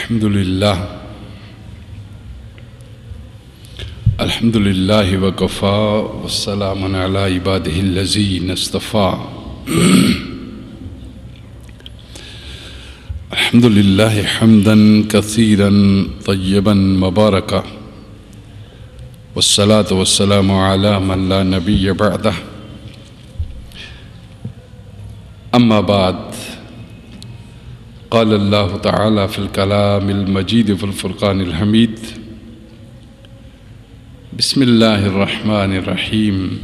الحمد لله وكفى والسلام على عباده الذين اصطفى. الحمد لله حمدا كثيرا طيبا مباركا والصلاة والسلام على من لا نبي بعده. أما بعد، قال الله تعالى في الكلام المجيد في الفرقان الحميد: بسم الله الرحمن الرحيم.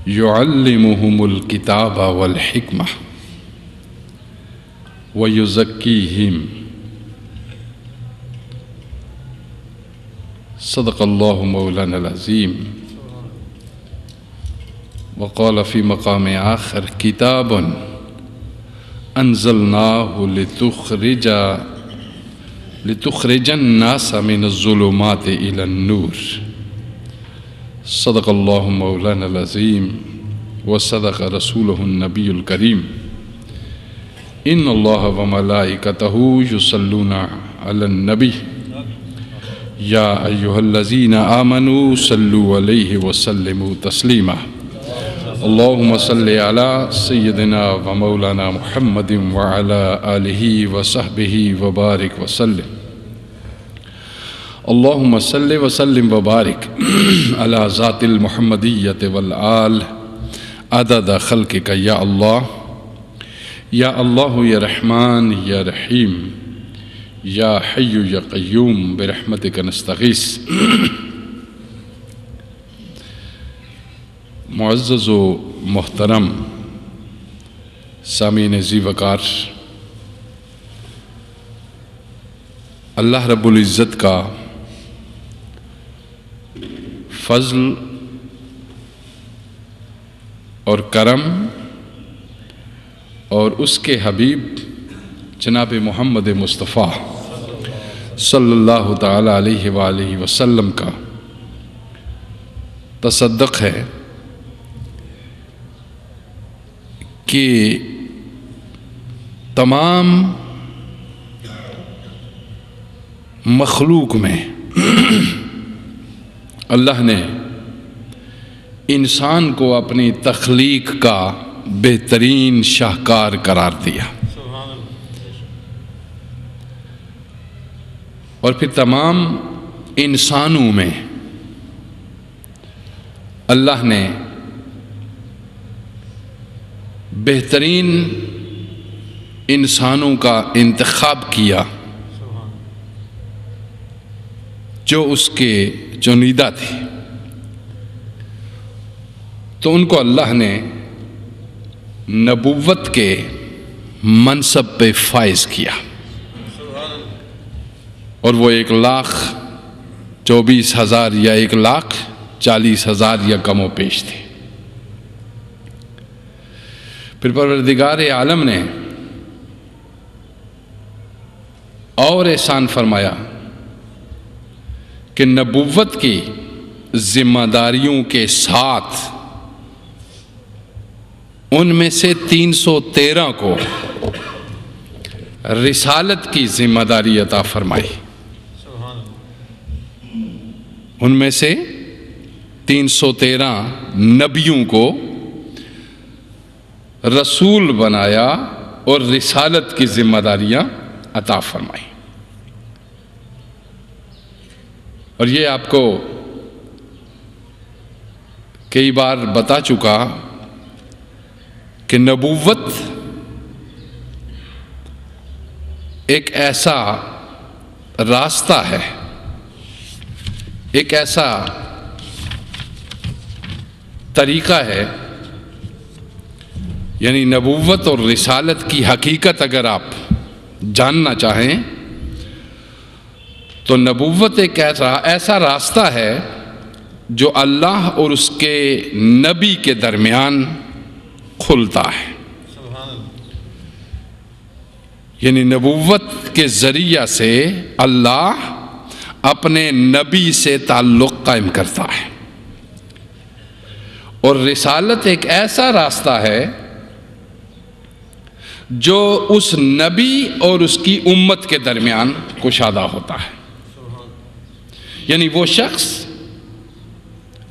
يعلمهم الكتاب والحكمة ويزكيهم. صدق الله مولانا العظيم. وقال في مقام آخر: كتاب أنزلناه لتخرج الناس من الظلمات إلى النور. صدق الله مولانا العظيم وصدق رسوله النبي الكريم. إن الله وملائكته يصلون على النبي يا أيها الذين آمنوا صلوا عليه وسلموا تسليما. اللهم صل على سيدنا ومولانا محمد وعلى آله وصحبه وبارك وسلم. اللهم صل وسلم وبارك على ذات المحمدية والآل عدد خلقك يا الله. يا الله يا رحمن يا رحيم يا حي يا قيوم برحمتك نستغيث. معزز و محترم سامعین ذی وقار، اللہ رب العزت کا فضل اور کرم اور اس کے حبیب جناب محمد مصطفیٰ صلی اللہ تعالیٰ علیہ وآلہ وسلم کا تصدق ہے کہ تمام مخلوق میں اللہ نے انسان کو اپنی تخلیق کا بہترین شاہکار قرار دیا، اور پھر تمام انسانوں میں اللہ نے بہترین انسانوں کا انتخاب کیا جو اس کے چنیدہ تھے، تو ان کو اللہ نے نبوت کے منصب پہ فائز کیا، اور وہ 1,24,000 یا 1,40,000 یا کم و پیش تھے۔ پھر پروردگار عالم نے اور احسان فرمایا کہ نبوت کی ذمہ داریوں کے ساتھ ان میں سے 313 کو رسالت کی ذمہ داری عطا فرمائی۔ ان میں سے 313 نبیوں کو رسول بنایا اور رسالت کی ذمہ داریاں عطا فرمائی۔ اور یہ آپ کو کئی بار بتا چکا کہ نبوت ایک ایسا راستہ ہے، ایک ایسا طریقہ ہے، یعنی نبوت اور رسالت کی حقیقت اگر آپ جاننا چاہیں تو نبوت ایک ایسا راستہ ہے جو اللہ اور اس کے نبی کے درمیان کھلتا ہے۔ یعنی نبوت کے ذریعہ سے اللہ اپنے نبی سے تعلق قائم کرتا ہے، اور رسالت ایک ایسا راستہ ہے جو اس نبی اور اس کی امت کے درمیان کشادہ ہوتا ہے، یعنی وہ شخص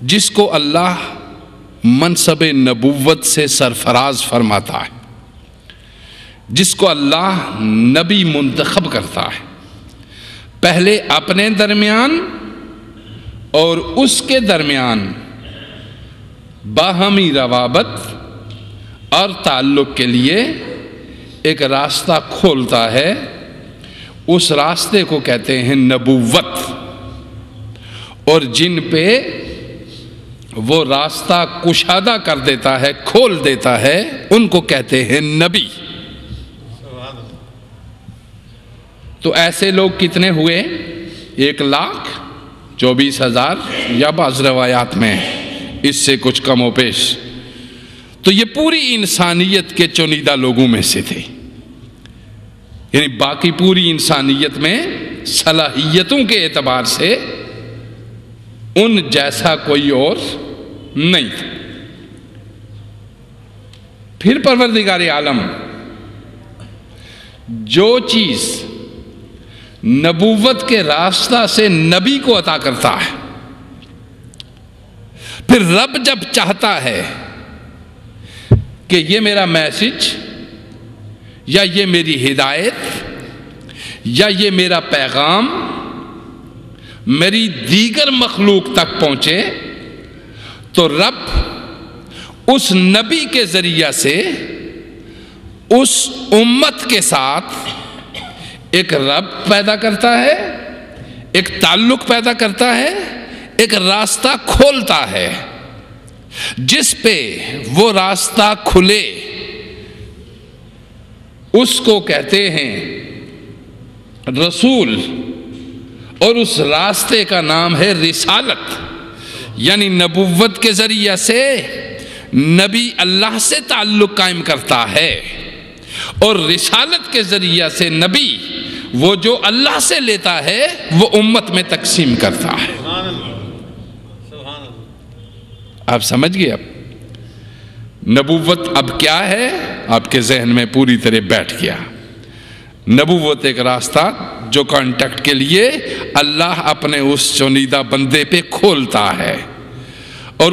جس کو اللہ منصب نبوت سے سرفراز فرماتا ہے، جس کو اللہ نبی منتخب کرتا ہے، پہلے اپنے درمیان اور اس کے درمیان باہمی روابط اور تعلق کے لیے ایک راستہ کھولتا ہے، اس راستے کو کہتے ہیں نبوت، اور جن پہ وہ راستہ کشادہ کر دیتا ہے، کھول دیتا ہے، ان کو کہتے ہیں نبی۔ تو ایسے لوگ کتنے ہوئے؟ 1,24,000 یا بعض روایات میں اس سے کچھ کم و بیش۔ تو یہ پوری انسانیت کے چنیدہ لوگوں میں سے تھے، یعنی باقی پوری انسانیت میں صلاحیتوں کے اعتبار سے ان جیسا کوئی اور نہیں تھا۔ پھر پروردگار عالم جو چیز نبوت کے راستہ سے نبی کو عطا کرتا ہے، پھر رب جب چاہتا ہے کہ یہ میرا میسج یا یہ میری ہدایت یا یہ میرا پیغام میری دیگر مخلوق تک پہنچے، تو رب اس نبی کے ذریعہ سے اس امت کے ساتھ ایک رب پیدا کرتا ہے، ایک تعلق پیدا کرتا ہے، ایک راستہ کھولتا ہے، جس پہ وہ راستہ کھلے اس کو کہتے ہیں رسول، اور اس راستے کا نام ہے رسالت۔ یعنی نبوت کے ذریعہ سے نبی اللہ سے تعلق قائم کرتا ہے، اور رسالت کے ذریعہ سے نبی وہ جو اللہ سے لیتا ہے وہ امت میں تقسیم کرتا ہے۔ آپ سمجھ گئے؟ اب نبوت اب کیا ہے آپ کے ذہن میں پوری طرح بیٹھ گیا۔ نبوت ایک راستہ جو کانٹیکٹ کے لیے اللہ اپنے اس چنیدہ بندے پہ کھولتا ہے، اور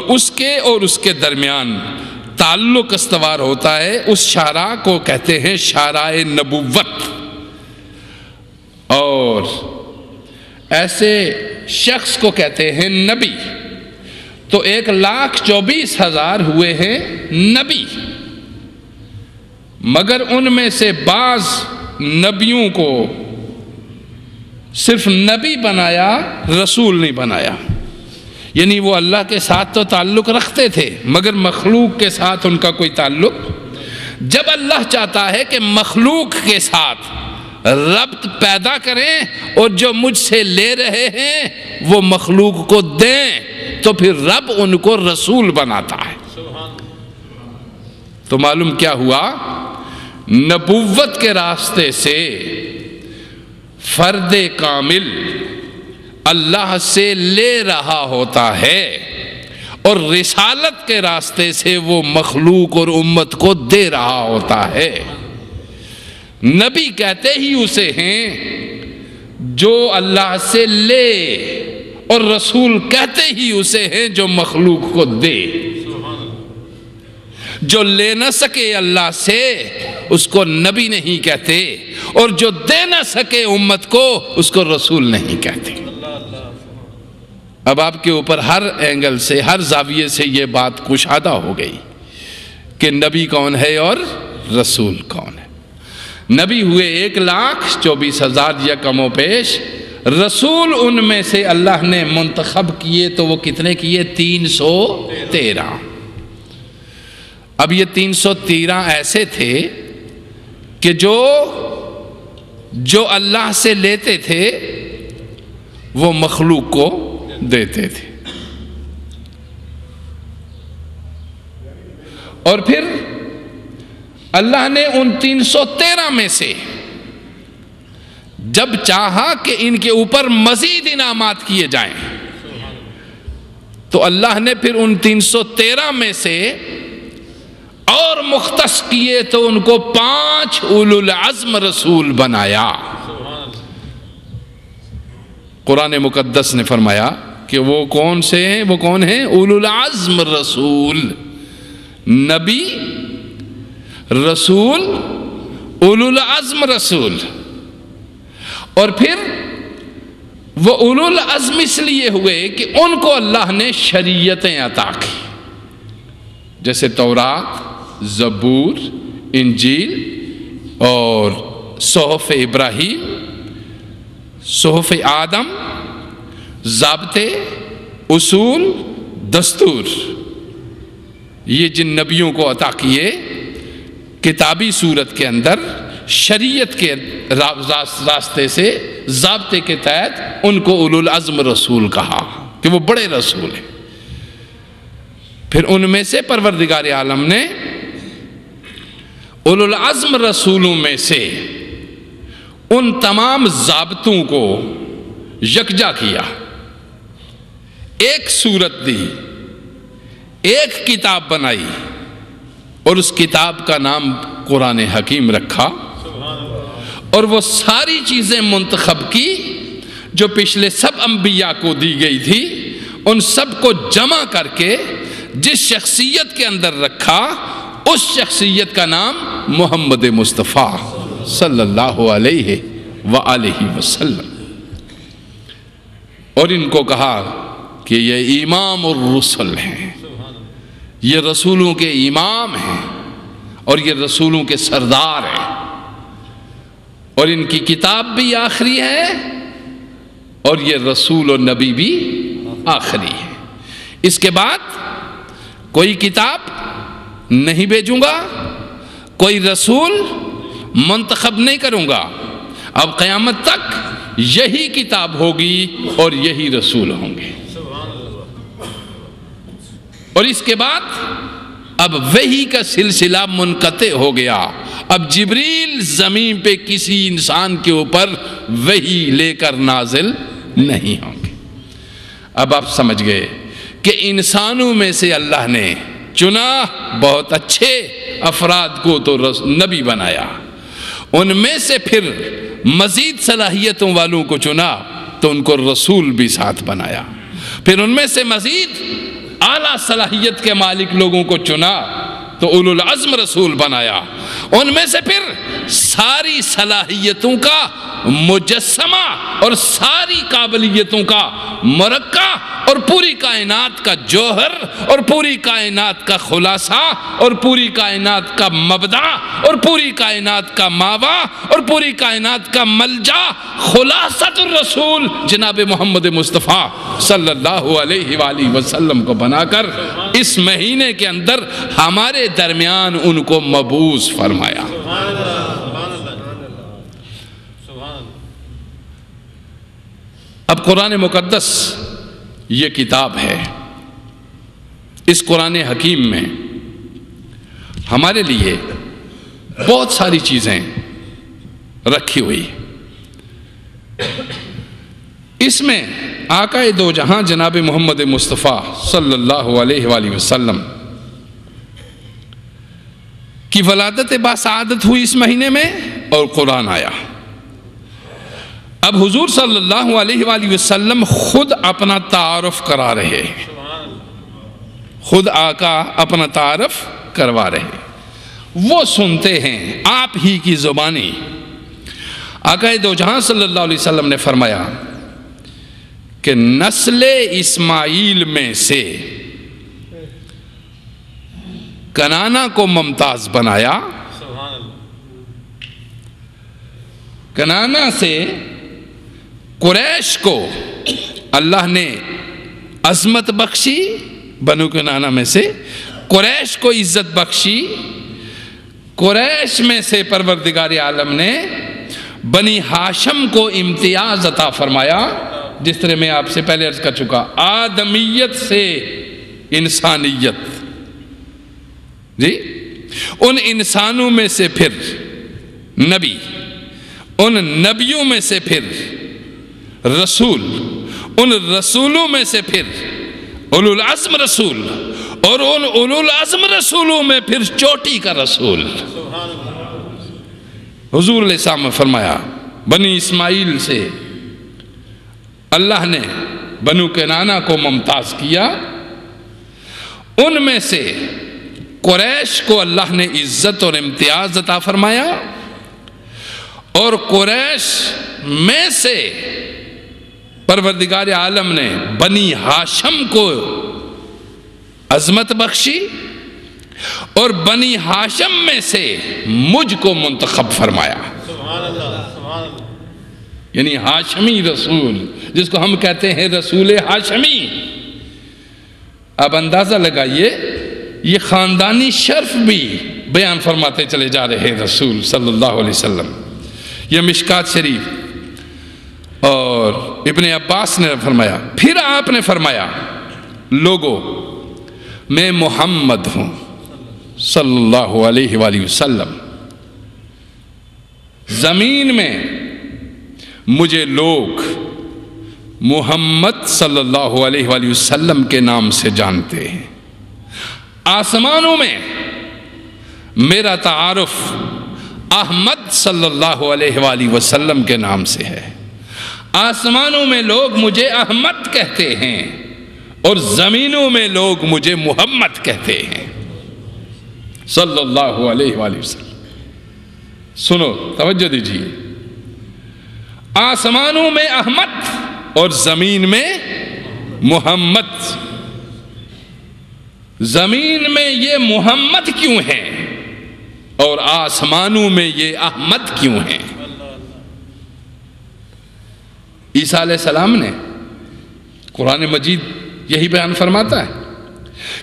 اس کے درمیان تعلق استوار ہوتا ہے۔ اس شاہراہ کو کہتے ہیں شاہراہ نبوت، اور ایسے شخص کو کہتے ہیں نبی۔ تو 1,24,000 ہوئے ہیں نبی، مگر ان میں سے بعض نبیوں کو صرف نبی بنایا، رسول نہیں بنایا۔ یعنی وہ اللہ کے ساتھ تو تعلق رکھتے تھے، مگر مخلوق کے ساتھ ان کا کوئی تعلق۔ جب اللہ چاہتا ہے کہ مخلوق کے ساتھ ربط پیدا کریں اور جو مجھ سے لے رہے ہیں وہ مخلوق کو دیں، تو پھر رب ان کو رسول بناتا ہے۔ تو معلوم کیا ہوا؟ نبوت کے راستے سے فرد کامل اللہ سے لے رہا ہوتا ہے، اور رسالت کے راستے سے وہ مخلوق اور امت کو دے رہا ہوتا ہے۔ نبی کہتے ہی اسے ہیں جو اللہ سے لے، اور رسول کہتے ہی اسے ہیں جو مخلوق کو دے۔ جو لے نہ سکے اللہ سے اس کو نبی نہیں کہتے، اور جو دے نہ سکے امت کو اس کو رسول نہیں کہتے۔ اب آپ کے اوپر ہر اینگل سے، ہر زاویے سے یہ بات کشادہ ہو گئی کہ نبی کون ہے اور رسول کون ہے۔ نبی ہوئے 1,24,000 یا کم و بیش، رسول ان میں سے اللہ نے منتخب کیے تو وہ کتنے کیے؟ 313۔ اب یہ 313 ایسے تھے کہ جو اللہ سے لیتے تھے وہ مخلوق کو دیتے تھے، اور پھر اللہ نے ان 313 میں سے جب چاہا کہ ان کے اوپر مزید انعامات کیے جائیں، تو اللہ نے پھر ان 313 میں سے اور مختص کیے تو ان کو 5 اولو العزم رسول بنایا۔ قرآن مقدس نے فرمایا کہ وہ کون سے ہیں؟ وہ کون ہیں؟ اولو العزم رسول، نبی رسول، اولو العزم رسول۔ اور پھر وہ اولو العزم اس لیے ہوئے کہ ان کو اللہ نے شریعتیں عطا کی، جیسے تورات، زبور، انجیل اور صحف ابراہیم، صحف آدم، ضابطے، اصول، دستور، یہ جن نبیوں کو عطا کیے کتابی صورت کے اندر، شریعت کے راستے سے، ضابطے کے تحت، ان کو اولو العزم رسول کہا کہ وہ بڑے رسول ہیں۔ پھر ان میں سے پروردگار عالم نے اولو العزم رسولوں میں سے ان تمام ضابطوں کو یکجا کیا، ایک صورت دی، ایک کتاب بنائی، اور اس کتاب کا نام قرآن حکیم رکھا، اور وہ ساری چیزیں منتخب کی جو پچھلے سب انبیاء کو دی گئی تھی، ان سب کو جمع کر کے جس شخصیت کے اندر رکھا، اس شخصیت کا نام محمد مصطفیٰ صلی اللہ علیہ وآلہ وسلم۔ اور ان کو کہا کہ یہ امام الرسل ہیں، یہ رسولوں کے امام ہیں، اور یہ رسولوں کے سردار ہیں، اور ان کی کتاب بھی آخری ہے، اور یہ رسول و نبی بھی آخری ہے۔ اس کے بعد کوئی کتاب نہیں بھیجوں گا، کوئی رسول منتخب نہیں کروں گا، اب قیامت تک یہی کتاب ہوگی اور یہی رسول ہوں گے۔ اور اس کے بعد اب وحی کا سلسلہ منقطع ہو گیا، اب جبریل زمین پہ کسی انسان کے اوپر وحی لے کر نازل نہیں ہوں گے۔ اب آپ سمجھ گئے کہ انسانوں میں سے اللہ نے چنا بہت اچھے افراد کو تو نبی بنایا، ان میں سے پھر مزید صلاحیتوں والوں کو چنا تو ان کو رسول بھی ساتھ بنایا، پھر ان میں سے مزید اعلیٰ صلاحیت کے مالک لوگوں کو چنا تو اولو العزم رسول بنایا، ان میں سے پھر ساری صلاحیتوں کا مجسمہ اور ساری قابلیتوں کا مرکہ اور پوری کائنات کا جوہر اور پوری کائنات کا خلاصہ اور پوری کائنات کا مبدأ اور پوری کائنات کا ماوا اور پوری کائنات کا ملجا، خلاصۃ الرسول جناب محمد مصطفیٰ صلی اللہ علیہ وآلہ وسلم کو بنا کر اس مہینے کے اندر ہمارے درمیان ان کو مبعوث فرمایا۔ اب قرآن مقدس یہ کتاب ہے، اس قرآن حکیم میں ہمارے لیے بہت ساری چیزیں رکھی ہوئی، اس میں آقا دو جہاں جناب محمد مصطفیٰ صلی اللہ علیہ وآلہ وسلم کی ولادت باسعادت ہوئی اس مہینے میں، اور قرآن آیا۔ اب حضور صلی اللہ علیہ وآلہ وسلم خود اپنا تعارف کرا رہے ہیں، خود آقا اپنا تعارف کروا رہے ہیں، وہ سنتے ہیں آپ ہی کی زبانی۔ آقا دو جہاں صلی اللہ علیہ وسلم نے فرمایا کہ نسل اسماعیل میں سے کنانا کو ممتاز بنایا، کنانا سے قریش کو اللہ نے عظمت بخشی، بنو کنانا میں سے قریش کو عزت بخشی، قریش میں سے پروردگار عالم نے بنی ہاشم کو امتیاز عطا فرمایا، جس طرح میں آپ سے پہلے عرض کر چکا، آدمیت سے انسانیت، جی ان انسانوں میں سے پھر نبی، ان نبیوں میں سے پھر رسول، ان رسولوں میں سے پھر اولو العزم رسول، اور ان اولو العزم رسولوں میں پھر چوٹی کا رسول حضور علیہ السلام نے فرمایا بنی اسماعیل سے اللہ نے بنو کنانہ کو ممتاز کیا، ان میں سے قریش کو اللہ نے عزت اور امتیاز عطا فرمایا، اور قریش میں سے پروردگار عالم نے بنی ہاشم کو عظمت بخشی، اور بنی ہاشم میں سے مجھ کو منتخب فرمایا۔ یعنی ہاشمی رسول، جس کو ہم کہتے ہیں رسول ہاشمی۔ اب اندازہ لگائیے، یہ خاندانی شرف بھی بیان فرماتے چلے جا رہے ہیں رسول صلی اللہ علیہ وسلم۔ یہ مشکات شریف اور ابن عباس نے فرمایا، پھر آپ نے فرمایا لوگو میں محمد ہوں صلی اللہ علیہ وآلہ وسلم، زمین میں مجھے لوگ محمد صلی اللہ علیہ وآلہ وسلم کے نام سے جانتے ہیں، آسمانوں میں میرا تعارف احمد صلی اللہ علیہ وآلہ وسلم کے نام سے ہے، آسمانوں میں لوگ مجھے احمد کہتے ہیں اور زمینوں میں لوگ مجھے محمد کہتے ہیں صلی اللہ علیہ وآلہ وسلم۔ سنو، توجہ دیجیے، آسمانوں میں احمد اور زمین میں محمد۔ زمین میں یہ محمد کیوں ہے اور آسمانوں میں یہ احمد کیوں ہے؟ عیسیٰ علیہ السلام نے قرآن مجید یہی بیان فرماتا ہے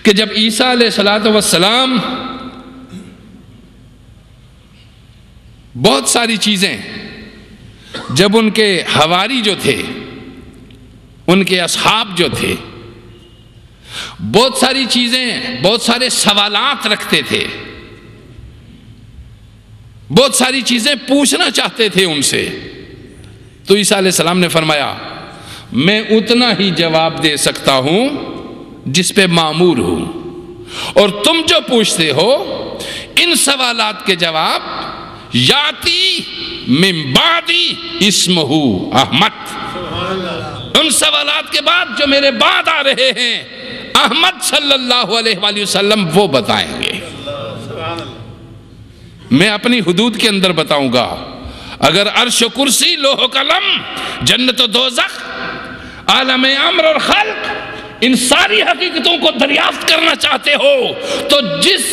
کہ جب عیسیٰ علیہ السلام بہت ساری چیزیں، جب ان کے حواری جو تھے، ان کے اصحاب جو تھے، بہت ساری چیزیں، بہت سارے سوالات رکھتے تھے، بہت ساری چیزیں پوچھنا چاہتے تھے ان سے، تو عیسیٰ علیہ السلام نے فرمایا میں اتنا ہی جواب دے سکتا ہوں جس پہ مامور ہوں، اور تم جو پوچھتے ہو ان سوالات کے جواب یاتی من بعدی اسمہ احمد، ان سوالات کے بعد جو میرے بعد آ رہے ہیں احمد صلی اللہ علیہ وآلہ وسلم وہ بتائیں گے۔ میں اپنی حدود کے اندر بتاؤں گا، اگر عرش و کرسی، لوح و قلم، جنت و دوزخ، عالم امر اور خلق، ان ساری حقیقتوں کو دریافت کرنا چاہتے ہو تو جس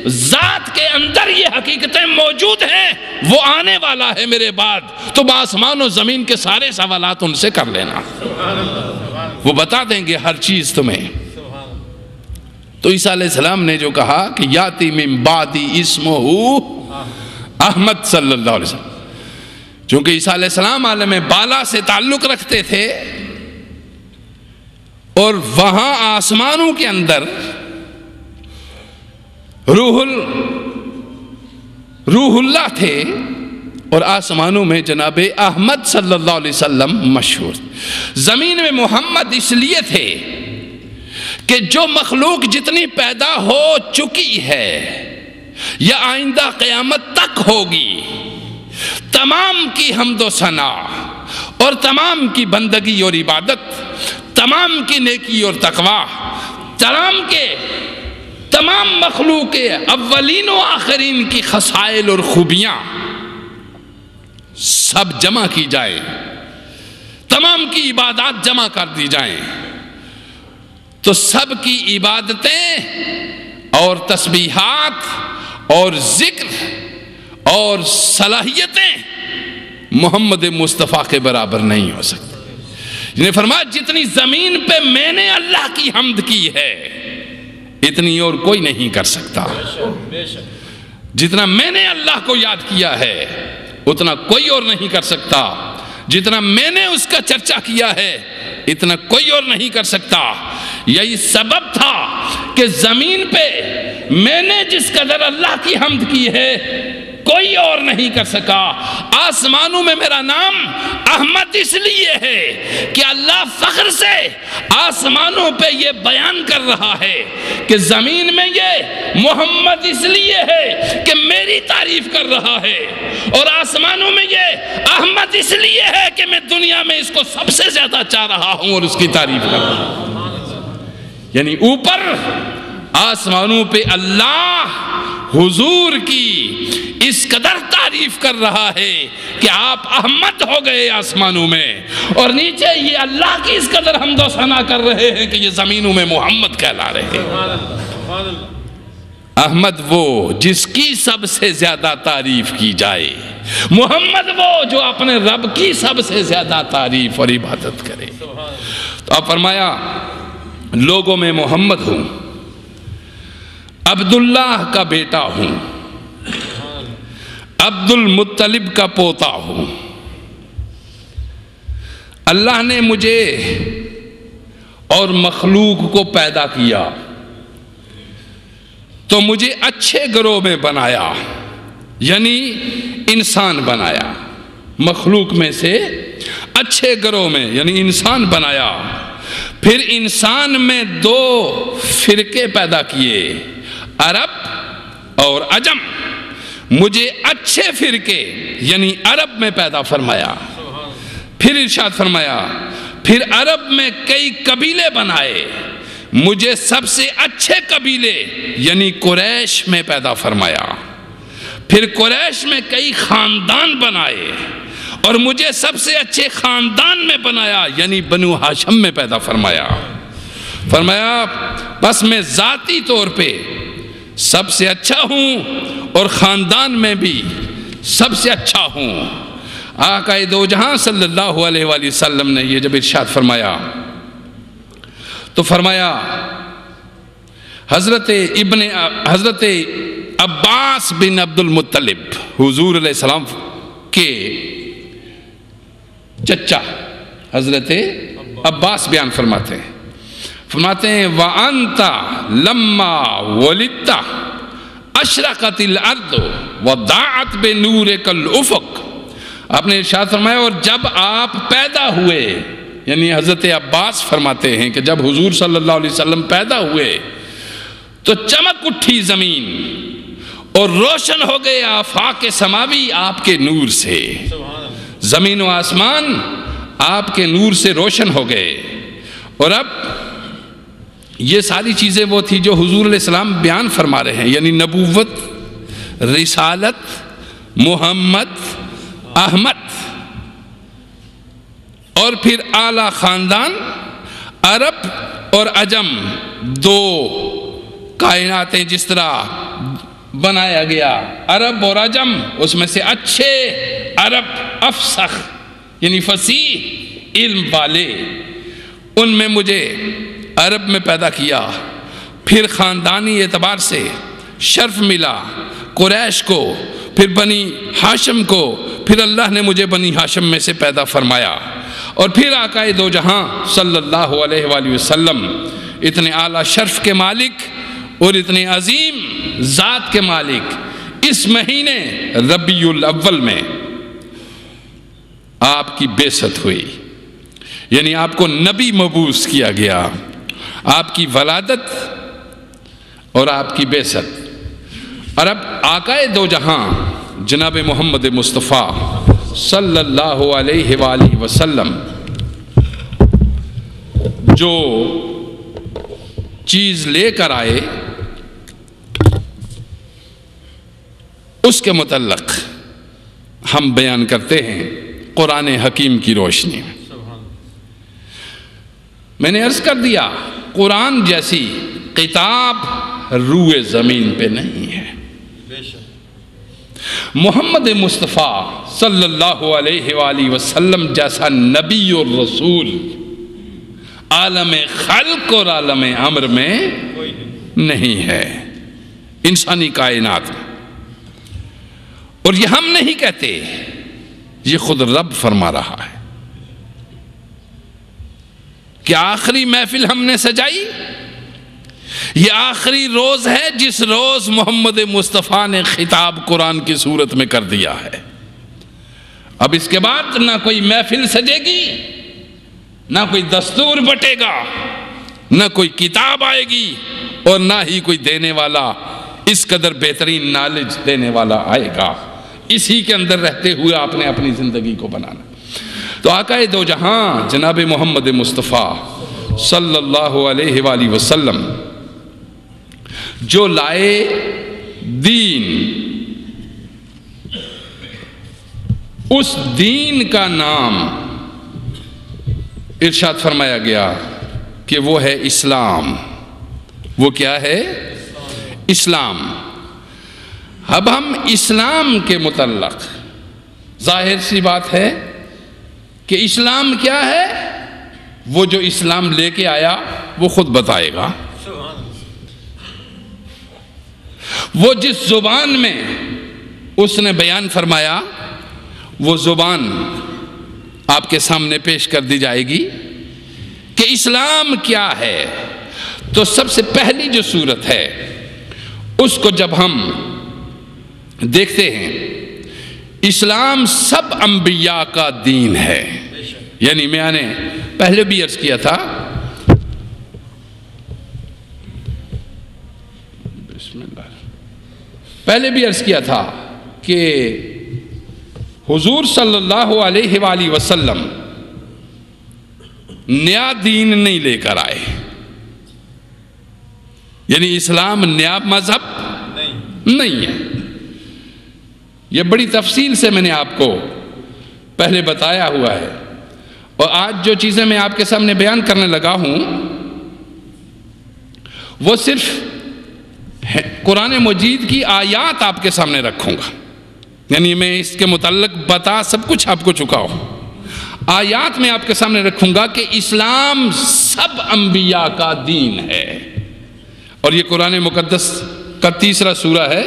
ذات کے اندر یہ حقیقتیں موجود ہیں وہ آنے والا ہے میرے بعد، تم آسمان و زمین کے سارے سوالات ان سے کر لینا، وہ بتا دیں گے ہر چیز تمہیں۔ تو عیسیٰ علیہ السلام نے جو کہا کہ یاتی من بعدی اسمہ احمد صلی اللہ علیہ وسلم، چونکہ عیسیٰ علیہ السلام عالم بالا سے تعلق رکھتے تھے اور وہاں آسمانوں کے اندر روح اللہ تھے، اور آسمانوں میں جناب احمد صلی اللہ علیہ وسلم مشہور۔ زمین میں محمد اس لیے تھے کہ جو مخلوق جتنی پیدا ہو چکی ہے یا آئندہ قیامت تک ہوگی، تمام کی حمد و ثنا اور تمام کی بندگی اور عبادت، تمام کی نیکی اور تقوی، تمام مخلوق اولین و آخرین کی خصائل اور خوبیاں سب جمع کی جائیں، تمام کی عبادات جمع کر دی جائیں، تو سب کی عبادتیں اور تسبیحات اور ذکر اور صلاحیتیں محمد مصطفیٰ کے برابر نہیں ہو سکتی۔ جنہیں فرمایا جتنی زمین پہ میں نے اللہ کی حمد کی ہے اتنی اور کوئی نہیں کر سکتا، جتنا میں نے اللہ کو یاد کیا ہے اتنا کوئی اور نہیں کر سکتا، جتنا میں نے اس کا چرچا کیا ہے اتنا کوئی اور نہیں کر سکتا۔ یہی سبب تھا کہ زمین پہ میں نے جس قدر اللہ کی حمد کی ہے کوئی اور نہیں کر سکا۔ آسمانوں میں میرا نام احمد اس لیے ہے کہ اللہ فخر سے آسمانوں پہ یہ بیان کر رہا ہے کہ زمین میں یہ محمد اس لیے ہے کہ میری تعریف کر رہا ہے، اور آسمانوں میں یہ احمد اس لیے ہے کہ میں دنیا میں اس کو سب سے زیادہ چاہ رہا ہوں اور اس کی تعریف کر رہا ہوں۔ یعنی اوپر آسمانوں پہ اللہ حضور کی اس قدر تعریف کر رہا ہے کہ آپ احمد ہو گئے آسمانوں میں، اور نیچے یہ اللہ کی اس قدر حمد و ثنا کر رہے ہیں کہ یہ زمینوں میں محمد کہلا رہے ہیں۔ احمد وہ جس کی سب سے زیادہ تعریف کی جائے، محمد وہ جو اپنے رب کی سب سے زیادہ تعریف اور عبادت کرے۔ تو آپ فرمایا لوگوں میں محمد ہوں، عبداللہ کا بیٹا ہوں، عبد المطلب کا پوتا ہوں۔ اللہ نے مجھے اور مخلوق کو پیدا کیا تو مجھے اچھے گروہ میں بنایا، یعنی انسان بنایا، مخلوق میں سے اچھے گروہ میں یعنی انسان بنایا۔ پھر انسان میں دو فرقے پیدا کیے، عرب اور عجم۔ مجھے اچھے فرقے یعنی عرب میں پیدا فرمایا۔ پھر ارشاد فرمایا پھر عرب میں کئی قبیلے بنائے، مجھے سب سے اچھے قبیلے یعنی قریش میں پیدا فرمایا۔ پھر قریش میں کئی خاندان بنائے اور مجھے سب سے اچھے خاندان میں بنایا یعنی بنو ہاشم میں پیدا فرمایا۔ فرمایا بس میں ذاتی طور پہ سب سے اچھا ہوں اور خاندان میں بھی سب سے اچھا ہوں۔ آقا دو جہاں صلی اللہ علیہ وآلہ وسلم نے یہ جب ارشاد فرمایا تو فرمایا حضرت عباس بن عبد المطلب حضور علیہ السلام کے چچا حضرت عباس بیان فرماتے ہیں وَأَنْتَ لَمَّا وَلِدْتَ أَشْرَقَتِ الْأَرْضُ وَضَاعَتْ بِنُورِكَ الْأُفُقِ۔ آپ نے ارشاد فرمایا اور جب آپ پیدا ہوئے، یعنی حضرت عباس فرماتے ہیں کہ جب حضور صلی اللہ علیہ وسلم پیدا ہوئے تو چمک اٹھی زمین اور روشن ہو گئے آفاق سماوی آپ کے نور سے، زمین و آسمان آپ کے نور سے روشن ہو گئے۔ اور اب یہ ساری چیزیں وہ تھی جو حضور علیہ السلام بیان فرما رہے ہیں، یعنی نبوت، رسالت، محمد، احمد، اور پھر اعلیٰ خاندان عرب اور عجم، دو کائناتیں جس طرح بنایا گیا، عرب اور عجم، اس میں سے اچھے عرب افصح یعنی فصیح علم والے، ان میں مجھے عرب میں پیدا کیا۔ پھر خاندانی اعتبار سے شرف ملا قریش کو، پھر بنی ہاشم کو، پھر اللہ نے مجھے بنی ہاشم میں سے پیدا فرمایا، اور پھر آقا دو جہاں صلی اللہ علیہ وآلہ وسلم اتنے اعلیٰ شرف کے مالک اور اتنے عظیم ذات کے مالک اس مہینے ربیع الاول میں آپ کی بعثت ہوئی، یعنی آپ کو نبی مبعوث کیا گیا، آپ کی ولادت اور آپ کی بعثت۔ اور اب آقا دو جہاں جناب محمد مصطفیٰ صلی اللہ علیہ وآلہ وسلم جو چیز لے کر آئے اس کے متعلق ہم بیان کرتے ہیں قرآن حکیم کی روشنی میں۔ میں نے عرض کر دیا قرآن جیسی کتاب روئے زمین پہ نہیں ہے، محمد مصطفیٰ صلی اللہ علیہ وآلہ وسلم جیسا نبی اور رسول عالم خلق اور عالم امر میں نہیں ہے انسانی کائنات میں۔ اور یہ ہم نہیں کہتے، یہ خود رب فرما رہا ہے کہ آخری محفل ہم نے سجائی، یہ آخری روز ہے جس روز محمد مصطفیٰ نے خطاب قرآن کی صورت میں کر دیا ہے۔ اب اس کے بعد نہ کوئی محفل سجے گی، نہ کوئی دستور بٹے گا، نہ کوئی کتاب آئے گی، اور نہ ہی کوئی دینے والا اس قدر بہترین نالج دینے والا آئے گا۔ اسی کے اندر رہتے ہوئے آپ نے اپنی زندگی کو بنانا۔ تو آقا دو جہاں جناب محمد مصطفیٰ صلی اللہ علیہ وآلہ وسلم جو لائے دین، اس دین کا نام ارشاد فرمایا گیا کہ وہ ہے اسلام۔ وہ کیا ہے؟ اسلام۔ اب ہم اسلام کے متعلق ظاہر سی بات ہے کہ اسلام کیا ہے، وہ جو اسلام لے کے آیا وہ خود بتائے گا۔ وہ جس زبان میں اس نے بیان فرمایا وہ زبان آپ کے سامنے پیش کر دی جائے گی کہ اسلام کیا ہے۔ تو سب سے پہلی جو صورت ہے اس کو جب ہم دیکھتے ہیں، اسلام سب انبیاء کا دین ہے۔ یعنی میں نے پہلے بھی عرض کیا تھا، کہ حضور صلی اللہ علیہ وآلہ وسلم نیا دین نہیں لے کر آئے۔ یعنی اسلام نیا مذہب نہیں ہے۔ یہ بڑی تفصیل سے میں نے آپ کو پہلے بتایا ہوا ہے، اور آج جو چیزیں میں آپ کے سامنے بیان کرنے لگا ہوں وہ صرف قرآن مجید کی آیات آپ کے سامنے رکھوں گا۔ یعنی میں اس کے متعلق بتا سب کچھ آپ کو چکا ہوں، آیات میں آپ کے سامنے رکھوں گا کہ اسلام سب انبیاء کا دین ہے۔ اور یہ قرآن مقدس کا تیسرا سورہ ہے،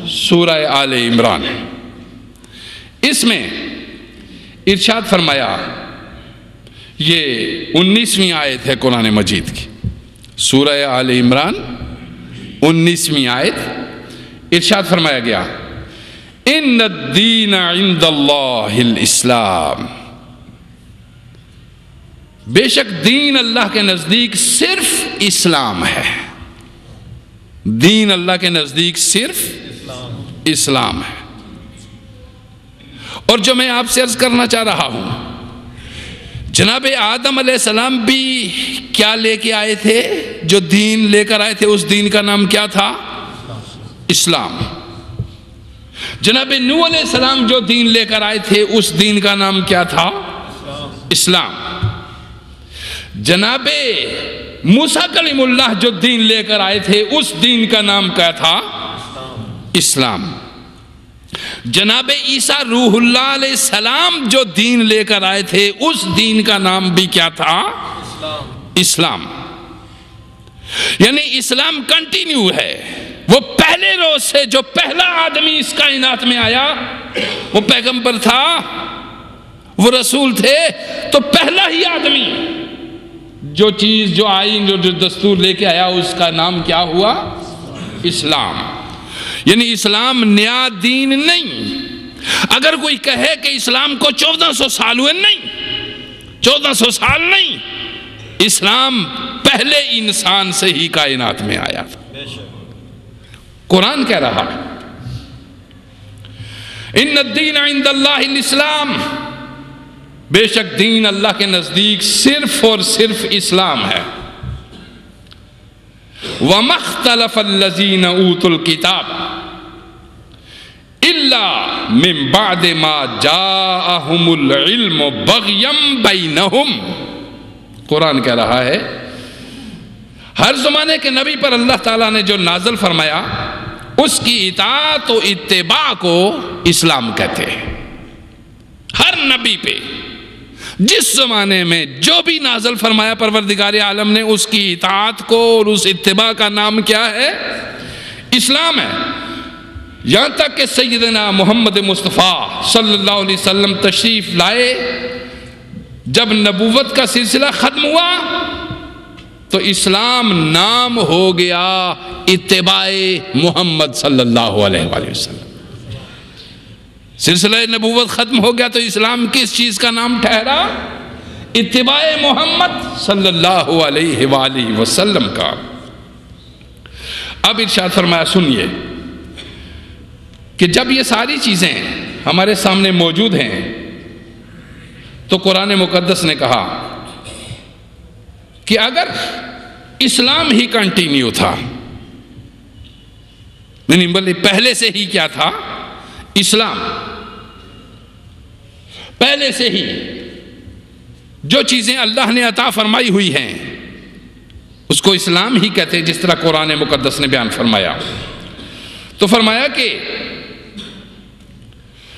سورہ آل عمران۔ اس میں ارشاد فرمایا، یہ 19ویں آیت ہے قرآن مجید کی، سورہ آل عمران 19ویں آیت۔ ارشاد فرمایا گیا، ان الدین عند اللہ الاسلام، بے شک دین اللہ کے نزدیک صرف اسلام ہے۔ دین اللہ کے نزدیک صرف اسلام ہے۔ اور جو میں آپ سے عرض کرنا چاہ رہا ہوں، جناب آدم علیہ السلام بھی کیا لے کے آئے تھے؟ جو دین لے کر آئے تھے اس دین کا نام کیا تھا؟ اسلام۔ جناب نوح علیہ السلام جو دین لے کر آئے تھے اس دین کا نام کیا تھا؟ اسلام۔ جناب موسیٰ کلیم اللہ جو دین لے کر آئے تھے اس دین کا نام کیا تھا؟ اسلام۔ جناب عیسیٰ روح اللہ علیہ السلام جو دین لے کر آئے تھے اس دین کا نام بھی کیا تھا؟ اسلام۔ یعنی اسلام کنٹینیو ہے۔ وہ پہلے روز سے جو پہلا آدمی اس کائنات میں آیا وہ پیغمبر تھا، وہ رسول تھے، تو پہلا ہی آدمی جو چیز، جو آئین، جو دستور لے کے آیا اس کا نام کیا ہوا؟ اسلام۔ یعنی اسلام نیا دین نہیں۔ اگر کوئی کہے کہ اسلام کو 1400 سال ہوئے، نہیں، 1400 سال نہیں، اسلام پہلے انسان سے ہی کائنات میں آیا تھا۔ قرآن کہہ رہا ہے، ان الدین عند اللہ الاسلام، بے شک دین اللہ کے نزدیک صرف اور صرف اسلام ہے۔ وَمَا اخْتَلَفَ الَّذِينَ أُوتُوا الْكِتَابَ إِلَّا مِن بَعْدِ مَا جَاءَهُمُ الْعِلْمُ بَغْيًا بَيْنَهُمْ۔ قرآن کہہ رہا ہے، ہر زمانے کے نبی پر اللہ تعالیٰ نے جو نازل فرمایا اس کی اطاعت و اتباع کو اسلام کہتے ہیں۔ ہر نبی پہ جس زمانے میں جو بھی نازل فرمایا پروردگار عالم نے، اس کی اطاعت کو اور اس اتباع کا نام کیا ہے؟ اسلام ہے۔ یہاں تک کہ سیدنا محمد مصطفیٰ صلی اللہ علیہ وسلم تشریف لائے، جب نبوت کا سلسلہ ختم ہوا تو اسلام نام ہو گیا اتباع محمد صلی اللہ علیہ وآلہ وسلم۔ سلسلہ نبوت ختم ہو گیا تو اسلام کس چیز کا نام ٹھہرا؟ اتباع محمد صلی اللہ علیہ وآلہ وسلم کا۔ اب ارشاد فرمایا سنیے کہ جب یہ ساری چیزیں ہمارے سامنے موجود ہیں تو قرآن مقدس نے کہا کہ اگر اسلام ہی کنٹینیو تھا، نہیں بلکہ پہلے سے ہی کیا تھا؟ اسلام پہلے سے ہی جو چیزیں اللہ نے عطا فرمائی ہوئی ہیں اس کو اسلام ہی کہتے ہیں، جس طرح قرآن مقدس نے بیان فرمایا۔ تو فرمایا کہ